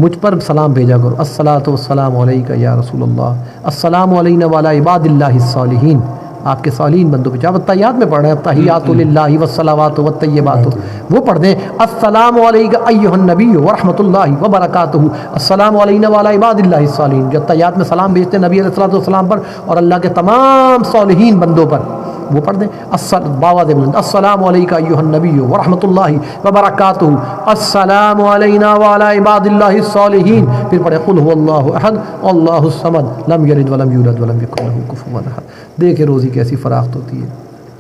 مجھ پر سلام بھیجا کرو، الصلاۃ والسلام علیک یا رسول اللہ، السلام علینا وعلی عباد اللہ الصالحین، آپ کے صالحین بندوں پہ۔ جب تحیات میں پڑھ رہے ہیں تحیات للہ والصلوات والطیبات، وہ پڑھ دیں السلام علیک ایھا النبی ورحمۃ اللہ وبرکاتہ، السلام علینا وعلی عباد اللہ الصالحین۔ جب تحیات میں سلام بھیجتے ہیں نبی علیہ الصلوۃ والسلام پر اور اللہ کے تمام صالحین بندوں پر، وہ پڑھ دیں باواز بلند، السلام علیک ایھا النبی ورحمۃ اللہ وبرکاتہ، السلام علینا وعلی عباد اللہ الصالحین، پھر پڑھیں قل هو اللہ احد اللہ الصمد لم یلد ولم یولد ولم یکن لہ کفوا احد۔ دیکھیں روزی کیسی فراخت ہوتی ہے،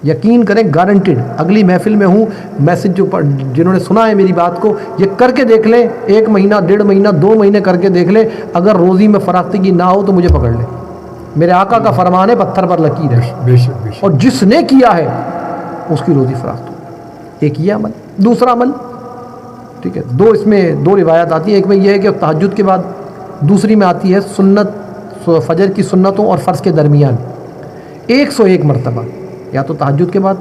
یقین کریں گارنٹیڈ۔ اگلی محفل میں ہوں، میسج جو جنہوں نے سنا ہے میری بات کو یہ کر کے دیکھ لیں، 1 مہینہ 1.5 مہینہ 2 مہینے کر کے دیکھ لیں، اگر روزی میں فراختی نہ ہو تو مجھے پکڑ لیں، میرے آقا کا فرمان ہے پتھر پر لکیر ہے، بے شک اور جس نے کیا ہے اس کی روزی فراخت ہو۔ ایک یہ عمل، دوسرا عمل، ٹھیک ہے، اس میں 2 روایات آتی ہیں، ایک میں یہ ہے کہ تہجد کے بعد، دوسری میں آتی ہے سنت فجر کی سنتوں اور فرض کے درمیان 101 مرتبہ، یا تو تہجد کے بعد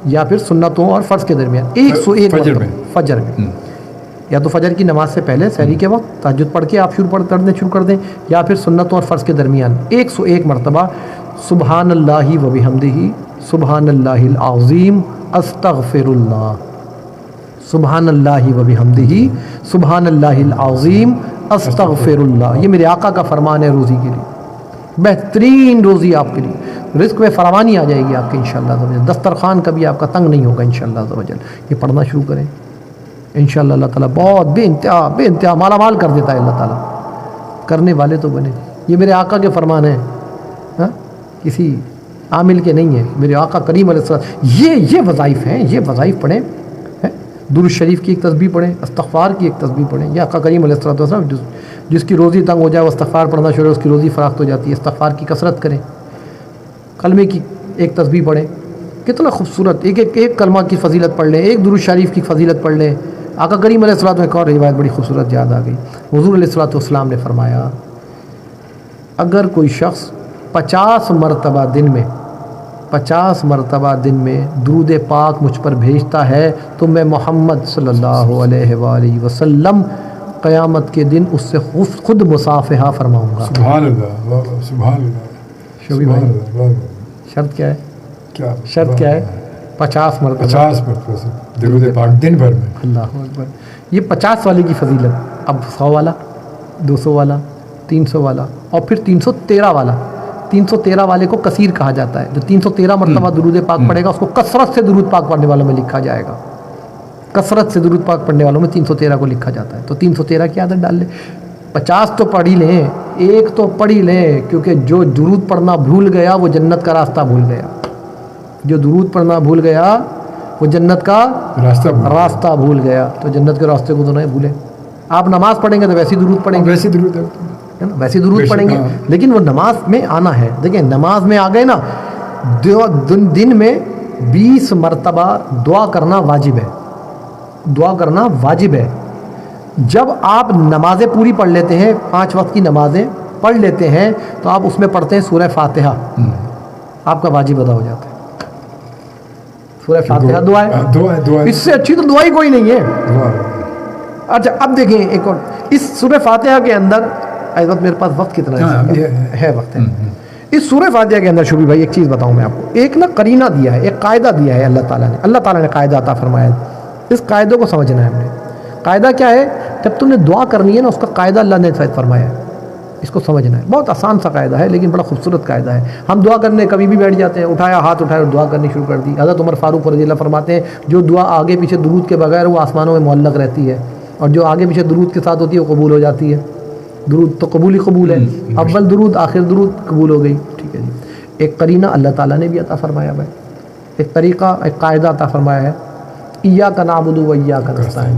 یا پھر سنتوں اور فرض کے درمیان 101 مرتبہ فجر میں، یا تو فجر کی نماز سے پہلے سحری کے وقت تہجد پڑھ کے آپ شروع کر دیں، یا پھر سنتوں اور فرض کے درمیان 101 مرتبہ سبحان اللہ و بحمدہ سبحان اللہ العظیم استغفر اللہ، سبحان اللہ و بحمدہ سبحان اللہ العظیم استغفر اللہ۔ یہ میرے آقا کا فرمان ہے روزی کے لیے، بہترین روزی آپ کے لیے، رزق میں فراوانی آ جائے گی آپ کے انشاءاللہ عز و جل، دسترخوان کبھی آپ کا تنگ نہیں ہوگا انشاءاللہ عز و جل۔ یہ پڑھنا شروع کریں انشاءاللہ، اللہ تعالیٰ بہت بے انتہا مالا مال کر دیتا ہے اللہ تعالیٰ، کرنے والے تو بنے۔ یہ میرے آقا کے فرمان ہیں، ہاں کسی عامل کے نہیں ہیں، میرے آقا کریم علیہ السلام۔ یہ وظائف ہیں، یہ وظائف پڑھیں، درود شریف کی ایک تسبیح پڑھیں، استغفار کی ایک تسبیح پڑھیں۔ یہ آقا کریم علیہ السلام جس کی روزی تنگ ہو جائے وہ استغفار پڑھنا شروع، اس کی روزی فراخت ہو جاتی ہے۔ استغفار کی کثرت کریں، کلمے کی ایک تسبیح پڑھیں، کتنا خوبصورت، ایک کلمہ کی فضیلت پڑھ لیں، ایک درود شریف کی فضیلت پڑھ لیں۔ آقا کریم علیہ السلام ایک اور روایت بڑی خوبصورت یاد آ گئی، حضور علیہ السلام نے فرمایا اگر کوئی شخص 50 مرتبہ دن میں درود پاک مجھ پر بھیجتا ہے تو میں محمد صلی اللہ علیہ وآلہ وسلم قیامت کے دن اس سے خود مصافحہ فرماؤں گا۔ سبحان اللہ، سبحان اللہ۔ شبی بھائی شرط کیا ہے؟ شرط کیا ہے؟ 50 مرتبہ درود پاک دن بھر میں۔ اللہ اکبر۔ یہ 50 والے کی فضیلت، اب 100 والا، 200 والا، 300 والا، اور پھر 313 والا۔ 313 والے کو کثیر کہا جاتا ہے، جو 313 مرتبہ درود پاک پڑھے گا اس کو کثرت سے درود پاک پڑھنے والوں میں لکھا جائے گا، کثرت سے درود پاک پڑھنے والوں میں 313 کو لکھا جاتا ہے۔ تو 313 کی عادت ڈال لیں، 50 تو پڑھ ہی لیں، ایک تو پڑھ ہی لیں، کیونکہ جو درود پڑھنا بھول گیا وہ جنت کا راستہ بھول گیا، جو درود پڑھنا بھول گیا وہ جنت کا راستہ بھول گیا۔ تو جنت کے راستے کو تو نہیں بھولیں۔ آپ نماز پڑھیں گے تو ویسی درود پڑھیں گے، ویسی درود پڑھیں گے، لیکن وہ نماز میں آنا ہے۔ دیکھیں نماز میں آ گئے نا، دن میں 20 مرتبہ دعا کرنا واجب ہے، دعا کرنا واجب ہے۔ جب آپ نمازیں پوری پڑھ لیتے ہیں، 5 وقت کی نمازیں پڑھ لیتے ہیں، تو آپ اس میں پڑھتے ہیں سورہ فاتحہ، آپ کا واجب ادا ہو جاتا ہے۔ سورہ فاتحہ دعا ہے، اس سے اچھی تو دعا ہی کوئی نہیں ہے۔ اچھا اب دیکھیں ایک اور، اس سورہ فاتحہ کے اندر، اس وقت میرے پاس وقت کتنا ہے؟ وقت ہے۔ اس سورہ فاتحہ کے اندر شبی بھائی ایک چیز بتاؤں میں آپ کو، ایک نا قرینہ دیا ہے، ایک قاعدہ دیا ہے اللہ تعالیٰ نے قاعدہ عطا فرمایا ہے۔ اس قاعدے کو سمجھنا ہے ہم نے۔ قاعدہ کیا ہے؟ جب تم نے دعا کرنی ہے نا، اس کا قاعدہ اللہ نے فرمایا ہے، اس کو سمجھنا ہے۔ بہت آسان سا قاعدہ ہے لیکن بڑا خوبصورت قاعدہ ہے۔ ہم دعا کرنے کبھی بھی بیٹھ جاتے ہیں، اٹھایا ہاتھ اٹھایا اور دعا کرنی شروع کر دی۔ حضرت عمر فاروق رضی اللہ فرماتے ہیں جو دعا آگے پیچھے درود کے بغیر وہ آسمانوں میں معلق رہتی ہے، اور جو آگے پیچھے درود کے ساتھ ہوتی ہے وہ قبول ہو جاتی ہے۔ درود تو قبول ہی قبول ہے، اول درود آخر درود قبول ہو گئی، ٹھیک ہے جی۔ ایک قرینہ اللہ تعالیٰ نے بھی عطا فرمایا ہے، ایک طریقہ، ایک قاعدہ عطا فرمایا ہے، ایاک نعبد و ایاک نستعین،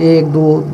1-2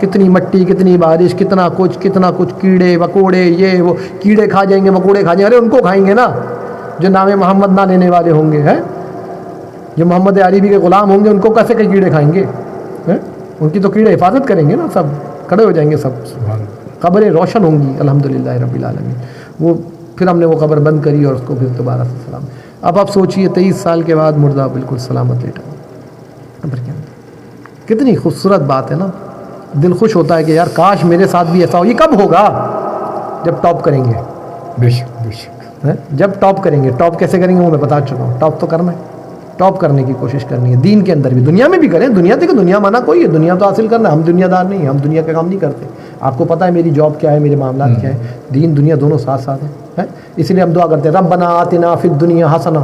کتنی مٹی، کتنی بارش، کتنا کچھ کیڑے مکوڑے، یہ وہ کیڑے کھا جائیں گے، مکوڑے کھا جائیں گے، ارے ان کو کھائیں گے نا جو نام محمد نہ لینے والے ہوں گے، ہیں جو محمد عربی کے غلام ہوں گے، ان کو کیسے کہ کیڑے کھائیں گے؟ ان کی تو کیڑے حفاظت کریں گے نا، سب کھڑے ہو جائیں گے، سب قبریں روشن ہوں گی الحمدللہ رب العالمین۔ وہ پھر ہم نے وہ قبر بند کری اور اس کو پھر دوبارہ سے سلام۔ اب آپ سوچئے 23 سال کے بعد مردہ بالکل سلامت لیٹا ہوا، کتنی خوبصورت بات ہے نا، دل خوش ہوتا ہے کہ یار کاش میرے ساتھ بھی ایسا ہو۔ یہ کب ہوگا؟ جب ٹاپ کریں گے، بے شک بے شک، جب ٹاپ کریں گے۔ ٹاپ کیسے کریں گے وہ میں بتا چکا ہوں، ٹاپ تو کرنا ہے، ٹاپ کرنے کی کوشش کرنی ہے، دین کے اندر بھی، دنیا میں بھی کریں۔ دنیا دیکھو، دنیا منع کوئی ہے، دنیا تو حاصل کرنا ہے، ہم دنیا دار نہیں ہیں، ہم دنیا کا کام نہیں کرتے۔ آپ کو پتہ ہے میری جاب کیا ہے، میرے معاملات کیا ہے، دین دنیا دونوں ساتھ ساتھ ہیں۔ اس لیے ہم دعا کرتے ہیں ربنا آتنا فی الدنیا حسنہ،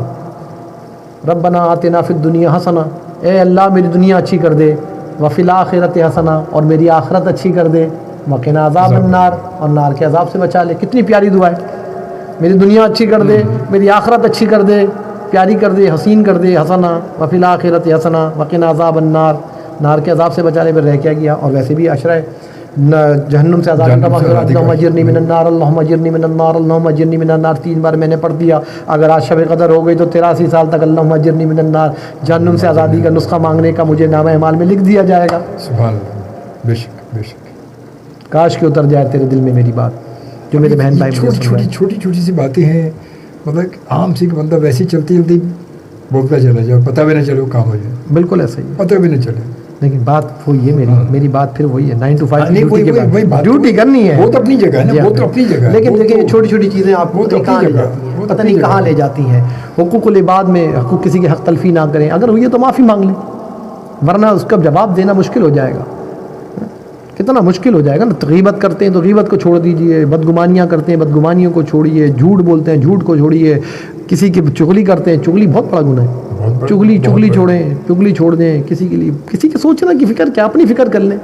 ربنا آتنا فی الدنیا حسنہ، اے اللہ میری دنیا اچھی کر دے، وفی الآخرۃ حسنہ، اور میری آخرت اچھی کر دے، وقنا عذاب النار، اور نار کے عذاب سے بچا لے۔ کتنی پیاری دعا ہے، میری دنیا اچھی کر دے، میری آخرت اچھی کر دے، پیاری کر دے، حسین کر دے، حسنہ، وفی الآخرۃ حسنہ وقنا عذاب النار، نار کے عذاب سے بچا لے۔ پھر رہ کیا گیا؟ اور ویسے بھی عشرہ جہنم سے آزادی کا مغفرت، اللہم اجرنی من النار، اللہم اجرنی من النار، اللہم اجرنی من النار، 3 بار میں نے پڑھ دیا۔ اگر آج شب قدر ہو گئی تو 83 سال تک اللہم اجرنی من النار، جہنم سے آزادی کا نسخہ مانگنے کا مجھے نامہ اعمال میں لکھ دیا جائے گا۔ سبحان اللہ، بے شک بے شک۔ کاش کہ اتر جائے تیرے دل میں میری بات، جو میرے بہن بھائی مجھے سن رہے ہیں۔ چھوٹی سی باتیں ہیں، مطلب عام سی کہ بندہ ویسے چلتی بولتا چلا جائے، پتہ بھی نہ چلے وہ کام ہو جائے، بالکل ایسا ہی ہے، پتہ بھی نہ چلے۔ لیکن بات وہی ہے میری بات پھر وہی ہے 9 to 5 نہیں، ڈیوٹی کرنی ہے، وہ تو اپنی جگہ ہے نا، وہ تو اپنی جگہ ہے۔ لیکن دیکھیں یہ چھوٹی چھوٹی چیزیں آپ کو کہاں لے جاتی ہیں، پتہ نہیں کہاں لے جاتی ہیں۔ حقوق العباد میں حقوق کسی کے حق تلفی نہ کریں، اگر ہوئی ہے تو معافی مانگ لیں، ورنہ اس کا جواب دینا مشکل ہو جائے گا، کتنا مشکل ہو جائے گا نا۔ غیبت کرتے ہیں تو غیبت کو چھوڑ دیجئے، بدگمانیاں کرتے ہیں بدگمانیوں کو چھوڑیے، جھوٹ بولتے ہیں جھوٹ کو چھوڑیے، کسی کی چغلی کرتے ہیں، چغلی بہت بڑا گناہ ہے، چغلی چھوڑیں، چغلی چھوڑ دیں، کسی کے لیے کسی کے سوچنا کی فکر کیا، اپنی فکر کر لیں۔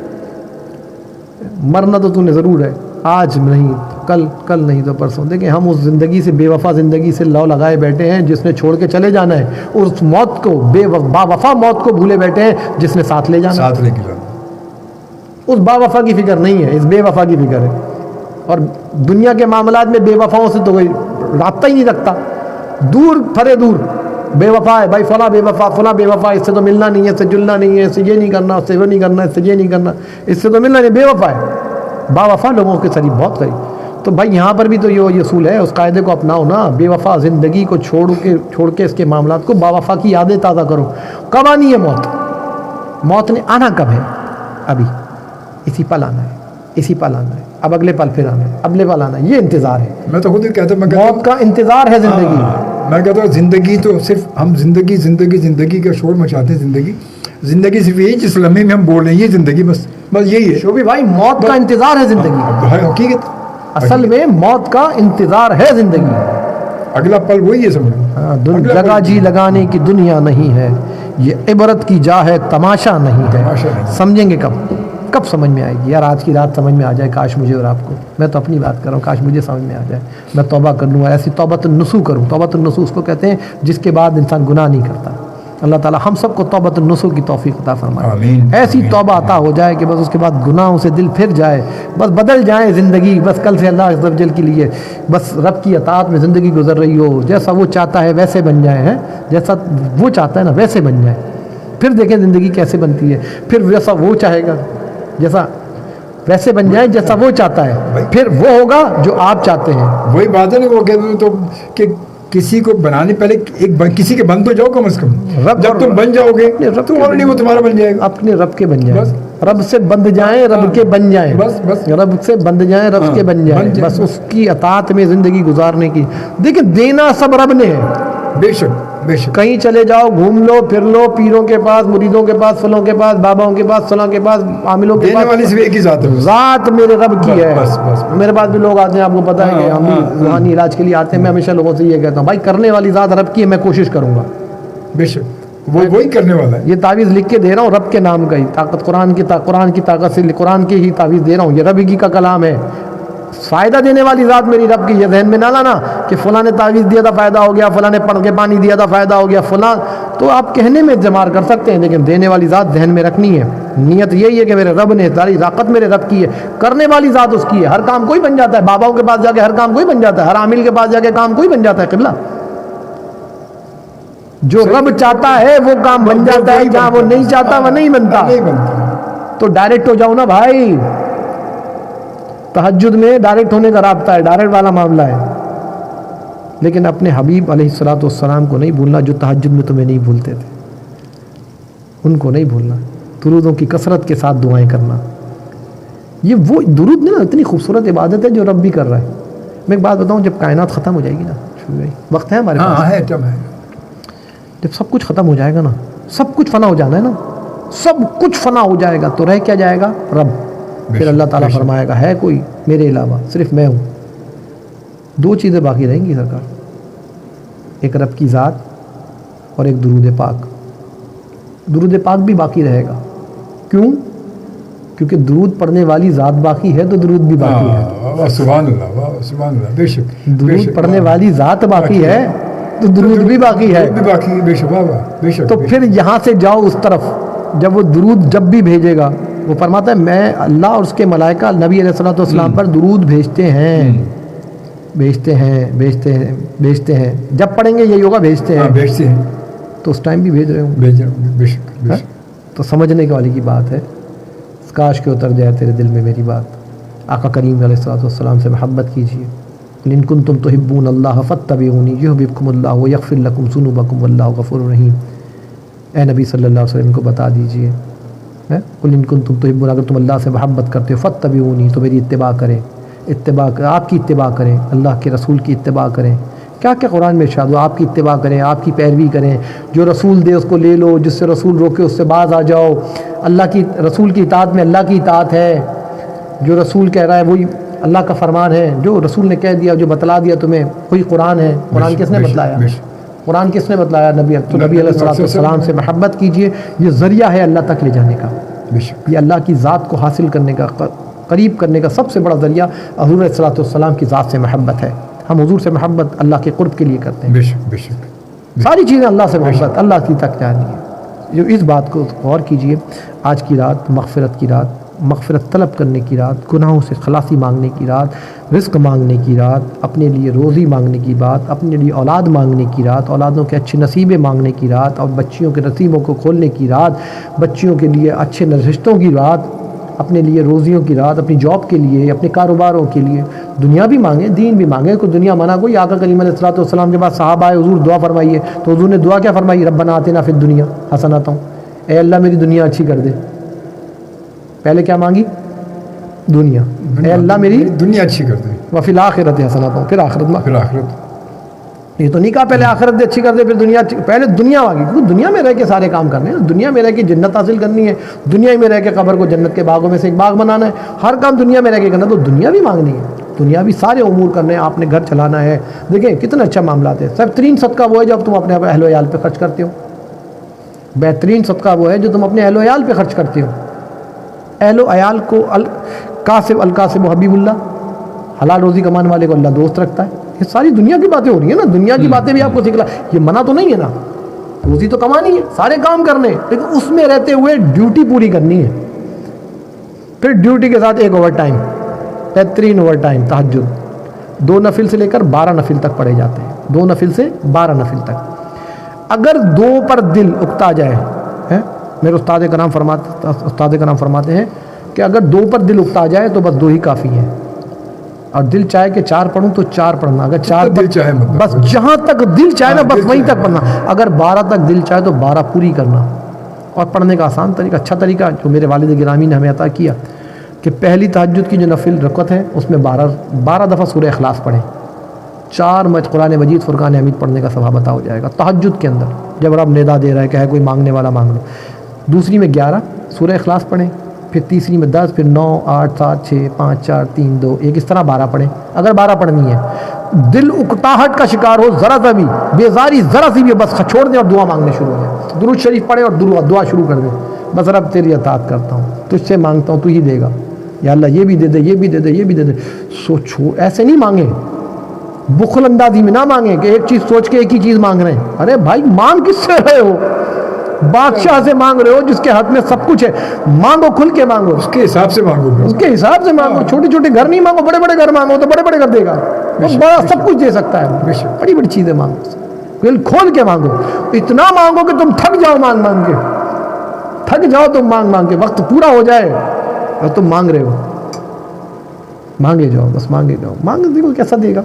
مرنا تو تم نے ضرور ہے، آج نہیں کل نہیں تو پرسوں۔ دیکھیں ہم اس زندگی سے، بے وفا زندگی سے لو لگائے بیٹھے ہیں جس نے چھوڑ کے چلے جانا ہے، اور اس موت کو با وفا موت کو بھولے بیٹھے ہیں جس نے ساتھ لے جانا ہے۔ اس با وفا کی فکر نہیں ہے، اس بے وفا کی فکر ہے۔ اور دنیا کے معاملات میں بے وفاؤں سے تو کوئی رابطہ ہی نہیں رکھتا، دور پھرے دور، بے وفا ہے بھائی، فلاں بے وفا، فلاں بے وفا، اس سے تو ملنا نہیں ہے، اس سے جلنا نہیں ہے، اس سے یہ نہیں کرنا، اس سے وہ نہیں کرنا، اس سے یہ نہیں کرنا، اس سے تو ملنا نہیں، بے وفا ہے۔ با وفا لوگوں کے قریب، بہت قریب۔ تو بھائی یہاں پر بھی تو یہ اصول ہے، اس قاعدے کو اپناؤ نا، بے وفا زندگی کو چھوڑ کے اس کے معاملات کو با وفا کی یادیں تازہ کرو۔ کب آنی ہے موت نے آنا کب ہے؟ ابھی اسی پل آنا ہے، اسی پل آنا ہے، اب اگلے پل پھر آنا ہے، اگلے پل آنا ہے، یہ انتظار ہے۔ میں تو خود ہی کہتا ہوں، موت کا انتظار ہے زندگی۔ میں کہتا ہوں زندگی تو صرف ہم زندگی کا شور مچاتے ہیں، زندگی صرف یہی جس لمحے میں ہم بول رہے ہیں، یہ زندگی بس یہی ہے شوبی بھائی، موت کا انتظار ہے زندگی، حقیقت اصل میں موت کا انتظار ہے زندگی۔ اگلا پل وہی ہے، سمجھو جگہ جی لگانے کی دنیا نہیں ہے، یہ عبرت کی جا ہے، تماشا نہیں ہے۔ سمجھیں گے کب سمجھ میں آئے گی؟ یار آج کی رات سمجھ میں آ جائے، کاش مجھے اور آپ کو، میں تو اپنی بات کر رہا ہوں، کاش مجھے سمجھ میں آ جائے، میں توبہ کر لوں، ایسی توبۃ النصوح کروں۔ توبۃ النصوح اس کو کہتے ہیں جس کے بعد انسان گناہ نہیں کرتا۔ اللہ تعالی ہم سب کو توبۃ النصوح کی توفیق عطا فرمائے، آمین۔ ایسی توبہ عطا ہو جائے کہ بس اس کے بعد گناہوں سے دل پھر جائے، بس بدل جائے زندگی، بس کل سے اللہ عز و جل کے لیے بس رب کی اطاعت میں زندگی گزر رہی ہو، جیسا وہ چاہتا ہے ویسے بن جائے، ہیں جیسا وہ چاہتا ہے نا ویسے بن جائے۔ پھر دیکھیں زندگی کیسے بنتی ہے، پھر جیسا وہ چاہے گا جیسا ویسے بن جائے جیسا وہ چاہتا ہے، پھر وہ ہوگا جو آپ چاہتے ہیں۔ وہی بات ہے نا، وہ کہتے تو کہ کسی کو بنانے پہلے کسی کے بن تو جاؤ کم از کم، جب تم بن جاؤ گے تو آلریڈی وہ تمہارا بن جائے گا، اپنے رب کے بن جائیں، رب سے بند جائیں رب کے بن جائیں، بس رب سے بند جائیں رب کے بن جائیں، بس اس کی اطاعت میں زندگی گزارنے کی۔ دیکھیں دینا سب رب نے ہے، بے شک بے شک۔ کہیں چلے جاؤ، گھوم لو پھر لو، پیروں کے پاس، مریدوں کے پاس، فلوں کے پاس، باباؤں کے پاس، فلاں کے پاس، عاملوں کے دینے والی پاس، صرف ایک ہی ذات ہے، ذات میرے رب کی ہے۔ بس میرے پاس بھی لوگ آتے ہیں، آپ کو پتہ ہے کہ ہم بھی روحانی علاج کے لیے آتے ہیں، میں ہمیشہ لوگوں سے یہ کہتا ہوں بھائی کرنے والی ذات رب کی ہے، میں کوشش کروں گا، بے شک وہی کرنے والا ہے۔ یہ تعویذ لکھ کے دے رہا ہوں رب کے نام کا ہی، طاقت قرآن کی طاقت سے قرآن کی ہی تعویذ دے رہا ہوں، یہ رب ہی کا کلام ہے، فائدہ دینے والی ذات میری رب کی، یہ ذہن میں نہ لانا کہ فلاں نے تعویذ دیا تھا فائدہ ہو گیا، فلاں نے پڑھ کے پانی دیا تھا فائدہ ہو گیا، فلاں تو آپ کہنے میں جمار کر سکتے ہیں، لیکن دینے والی ذات ذہن میں رکھنی ہے۔ نیت یہی ہے کہ میرے رب نے، ساری طاقت میرے رب کی ہے، کرنے والی ذات اس کی ہے، ہر کام کوئی بن جاتا ہے، باباؤں کے پاس جا کے ہر کام کوئی بن جاتا ہے، ہر عامل کے پاس جا کے کام کوئی بن جاتا ہے۔ قبلہ جو رب چاہتا ہے وہ کام بن جاتا ہے، جہاں وہ نہیں چاہتا وہ نہیں بنتا۔ تو ڈائریکٹ ہو جاؤ نا بھائی، تہجد میں ڈائریکٹ ہونے کا رابطہ ہے، ڈائریکٹ والا معاملہ ہے، لیکن اپنے حبیب علیہ الصلوۃ والسلام کو نہیں بھولنا جو تہجد میں تمہیں نہیں بھولتے تھے، ان کو نہیں بھولنا۔ درودوں کی کثرت کے ساتھ دعائیں کرنا، یہ وہ درود نہیں نا، اتنی خوبصورت عبادت ہے جو رب بھی کر رہا ہے۔ میں ایک بات بتاؤں، جب کائنات ختم ہو جائے گی نا، وقت ہے ہمارے پاس، جب سب کچھ ختم ہو جائے گا نا، سب کچھ فنا ہو جانا ہے نا، سب کچھ فنا ہو جائے گا تو رہ کیا جائے گا؟ رب۔ پھر اللہ تعالیٰ فرمائے گا ہے کوئی میرے علاوہ؟ صرف میں ہوں۔ دو چیزیں باقی رہیں گی سرکار، ایک رب کی ذات اور ایک درود پاک۔ درود پاک بھی باقی رہے گا، کیوں؟ کیونکہ درود پڑھنے والی ذات باقی ہے تو درود بھی باقی ہے۔ سبحان اللہ، سبحان اللہ، بے شک۔ درود پڑھنے والی ذات باقی ہے تو درود بھی باقی ہے، بے شک بے شک۔ تو پھر یہاں سے جاؤ اس طرف، جب وہ درود جب بھی بھیجے گا، وہ فرماتا ہے میں اللہ اور اس کے ملائکہ نبی علیہ الصلوۃ والسلام پر درود بھیجتے ہیں، بھیجتے ہیں، بھیجتے ہیں، بھیجتے ہیں۔ جب پڑھیں گے یہی ہوگا بھیجتے ہیں، بھیجتے ہیں، تو اس ٹائم بھی بھیج رہے ہوں، بھیج رہے ہوں، بے شک بے شک۔ تو سمجھنے کے والی کی بات ہے، کاش کے اتر جائے تیرے دل میں میری بات۔ آقا کریم علیہ الصلوۃ والسلام سے محبت کیجیے، ان کنتم تحبون اللہ فاتبعونی یحببکم اللہ ویغفر لکم ذنوبکم واللہ غفور رحیم۔ اے نبی صلی اللہ علیہ وسلم کو بتا دیجیے، قل ان کنتم تحبون، اگر تم اللہ سے محبت کرتے ہو فاتبعونی، تو میری اتباع کریں، آپ کی اتباع کریں، اللہ کے رسول کی اتباع کریں۔ کیا کیا قرآن میں ارشاد ہو، آپ کی اتباع کریں، آپ کی پیروی کریں، جو رسول دے اس کو لے لو، جس سے رسول روکے اس سے باز آ جاؤ۔ اللہ کی رسول کی اطاعت میں اللہ کی اطاعت ہے، جو رسول کہہ رہا ہے وہی اللہ کا فرمان ہے، جو رسول نے کہہ دیا، جو بتلا دیا تمہیں وہی قرآن ہے۔ قرآن کس نے بتلایا؟ قرآن کس نے بتلایا؟ نبی علیہ الصلوۃ والسلام سے محبت کیجیے، یہ ذریعہ ہے اللہ تک لے جانے کا، یہ اللہ کی ذات کو حاصل کرنے کا، قریب کرنے کا سب سے بڑا ذریعہ حضور علیہ الصلوۃ والسلام کی ذات سے محبت ہے۔ ہم حضور سے محبت اللہ کے قرب کے لیے کرتے ہیں، بے شک بے شک۔ ساری چیزیں اللہ سے محبت، اللہ کی تک جانی ہے۔ جو اس بات کو غور کیجیے، آج کی رات مغفرت کی رات، مغفرت طلب کرنے کی رات، گناہوں سے خلاصی مانگنے کی رات، رزق مانگنے کی رات، اپنے لیے روزی مانگنے کی بات، اپنے لیے اولاد مانگنے کی رات، اولادوں کے اچھے نصیبے مانگنے کی رات، اور بچیوں کے نصیبوں کو کھولنے کی رات، بچیوں کے لیے اچھے رشتوں کی رات، اپنے لیے روزیوں کی رات، اپنی جاب کے لیے، اپنے کاروباروں کے لیے، دنیا بھی مانگیں دین بھی مانگیں، کوئی دنیا منع کوئی؟ آقا کریم علیہ الصلوۃ والسلام کے بعد صحابہ آئے، حضور دعا فرمائیے، تو حضور نے دعا کیا فرمائی؟ ربنا آتنا فی الدنیا حسنۃ، اے اللہ میری دنیا اچھی کر دے۔ پہلے کیا مانگی؟ دنیا، اے اللہ میری دنیا اچھی کر دے، وفی الآخرۃ حسنۃ، پھر آخرت میں، پھر آخرت۔ یہ تو نہیں کہا پہلے آخرت اچھی کر دے پھر دنیا اچھی، پہلے دنیا مانگی، کیونکہ دنیا میں رہ کے سارے کام کرنے ہیں، دنیا میں رہ کے جنت حاصل کرنی ہے، دنیا میں رہ کے قبر کو جنت کے باغوں میں سے ایک باغ بنانا ہے، ہر کام دنیا میں رہ کے کرنا، تو دنیا بھی مانگنی ہے، دنیا بھی سارے امور کرنے ہیں، آپ نے گھر چلانا ہے۔ دیکھیں کتنا اچھا معاملات ہے، بہترین صدقہ وہ ہے جب تم اپنے اہل و عیال پہ خرچ کرتے ہو، بہترین صدقہ وہ ہے جو تم اپنے اہل و عیال پہ خرچ کرتے ہو۔ اہل و عیال کو القاسم حبیب اللہ، حلال روزی کمانے والے کو اللہ دوست رکھتا ہے۔ یہ ساری دنیا کی باتیں ہو رہی ہیں نا، دنیا کی باتیں بھی آپ کو سکھلا، یہ منع تو نہیں ہے نا، روزی تو کمانی ہے، سارے کام کرنے، لیکن اس میں رہتے ہوئے ڈیوٹی پوری کرنی ہے۔ پھر ڈیوٹی کے ساتھ ایک اوور ٹائم، بہترین اوور ٹائم تہجد، 2 نفل سے لے کر 12 نفل تک پڑھے جاتے ہیں، 2 نفل سے 12 نفل تک۔ اگر 2 پر دل اکتا جائے، میرے استاد کرام فرماتے ہیں کہ اگر 2 پر دل اکتا جائے تو بس 2 ہی کافی ہیں، اور دل چاہے کہ 4 پڑھوں تو 4 پڑھنا، اگر 4 دل چاہے بس جہاں تک دل چاہے نا بس وہیں تک پڑھنا، اگر 12 تک دل چاہے تو 12 پوری کرنا۔ اور پڑھنے کا آسان طریقہ، اچھا طریقہ جو میرے والد گرامی نے ہمیں عطا کیا کہ پہلی تہجد کی جو نفل رکعت ہے اس میں 12 دفعہ سورہ اخلاص پڑھیں، 4 قرآن مجید فرقان حمید پڑھنے کا ثواب عطا ہو جائے گا تہجد کے اندر، جب رب ندا دے رہا ہے کہ ہے کوئی مانگنے والا مانگ لو۔ دوسری میں 11 سورہ اخلاص پڑھیں، پھر تیسری میں 10، پھر 9، 8، 7، 6، 5، 4، 3، 2، 1، اس طرح 12 پڑھیں اگر 12 پڑھنی ہے۔ دل اکتاہٹ کا شکار ہو، ذرا سا بھی بیزاری ذرا سی بھی، بس چھوڑ دیں اور دعا مانگنے شروع ہو جائیں، درود شریف پڑھیں اور دعا شروع کر دیں، بس رب تیری اطاعت کرتا ہوں، تجھ سے مانگتا ہوں، تو ہی دے گا، یا اللہ یہ بھی دے دے، یہ بھی دے دے، یہ بھی دے دے. سوچو، ایسے نہیں مانگے، بخل اندازی میں نہ مانگیں کہ ایک چیز سوچ کے ایک ہی چیز مانگ رہے ہیں. ارے بھائی مانگ کس سے رہے ہو؟ بادشاہ سے مانگ رہے ہو جس کے ہاتھ میں سب کچھ ہے. مانگو، کھل کے مانگو، اس کے حساب سے مانگو اس کے حساب سے مانگو. چھوٹے چھوٹے گھر نہیں مانگو، بڑے بڑے گھر مانگو تو بڑے بڑے گھر دے گا. وہ بڑا سب کچھ دے سکتا ہے. بڑی بڑی چیزیں مانگو، دل کھول کے مانگو. اتنا مانگو کہ تم تھک جاؤ مانگ مانگ کے، تھک جاؤ تم مانگ مانگ کے. وقت پورا ہو جائے اور تم مانگ رہے ہو، مانگے جاؤ، بس مانگے جاؤ. مانگ دیکھو کیسا دے گا.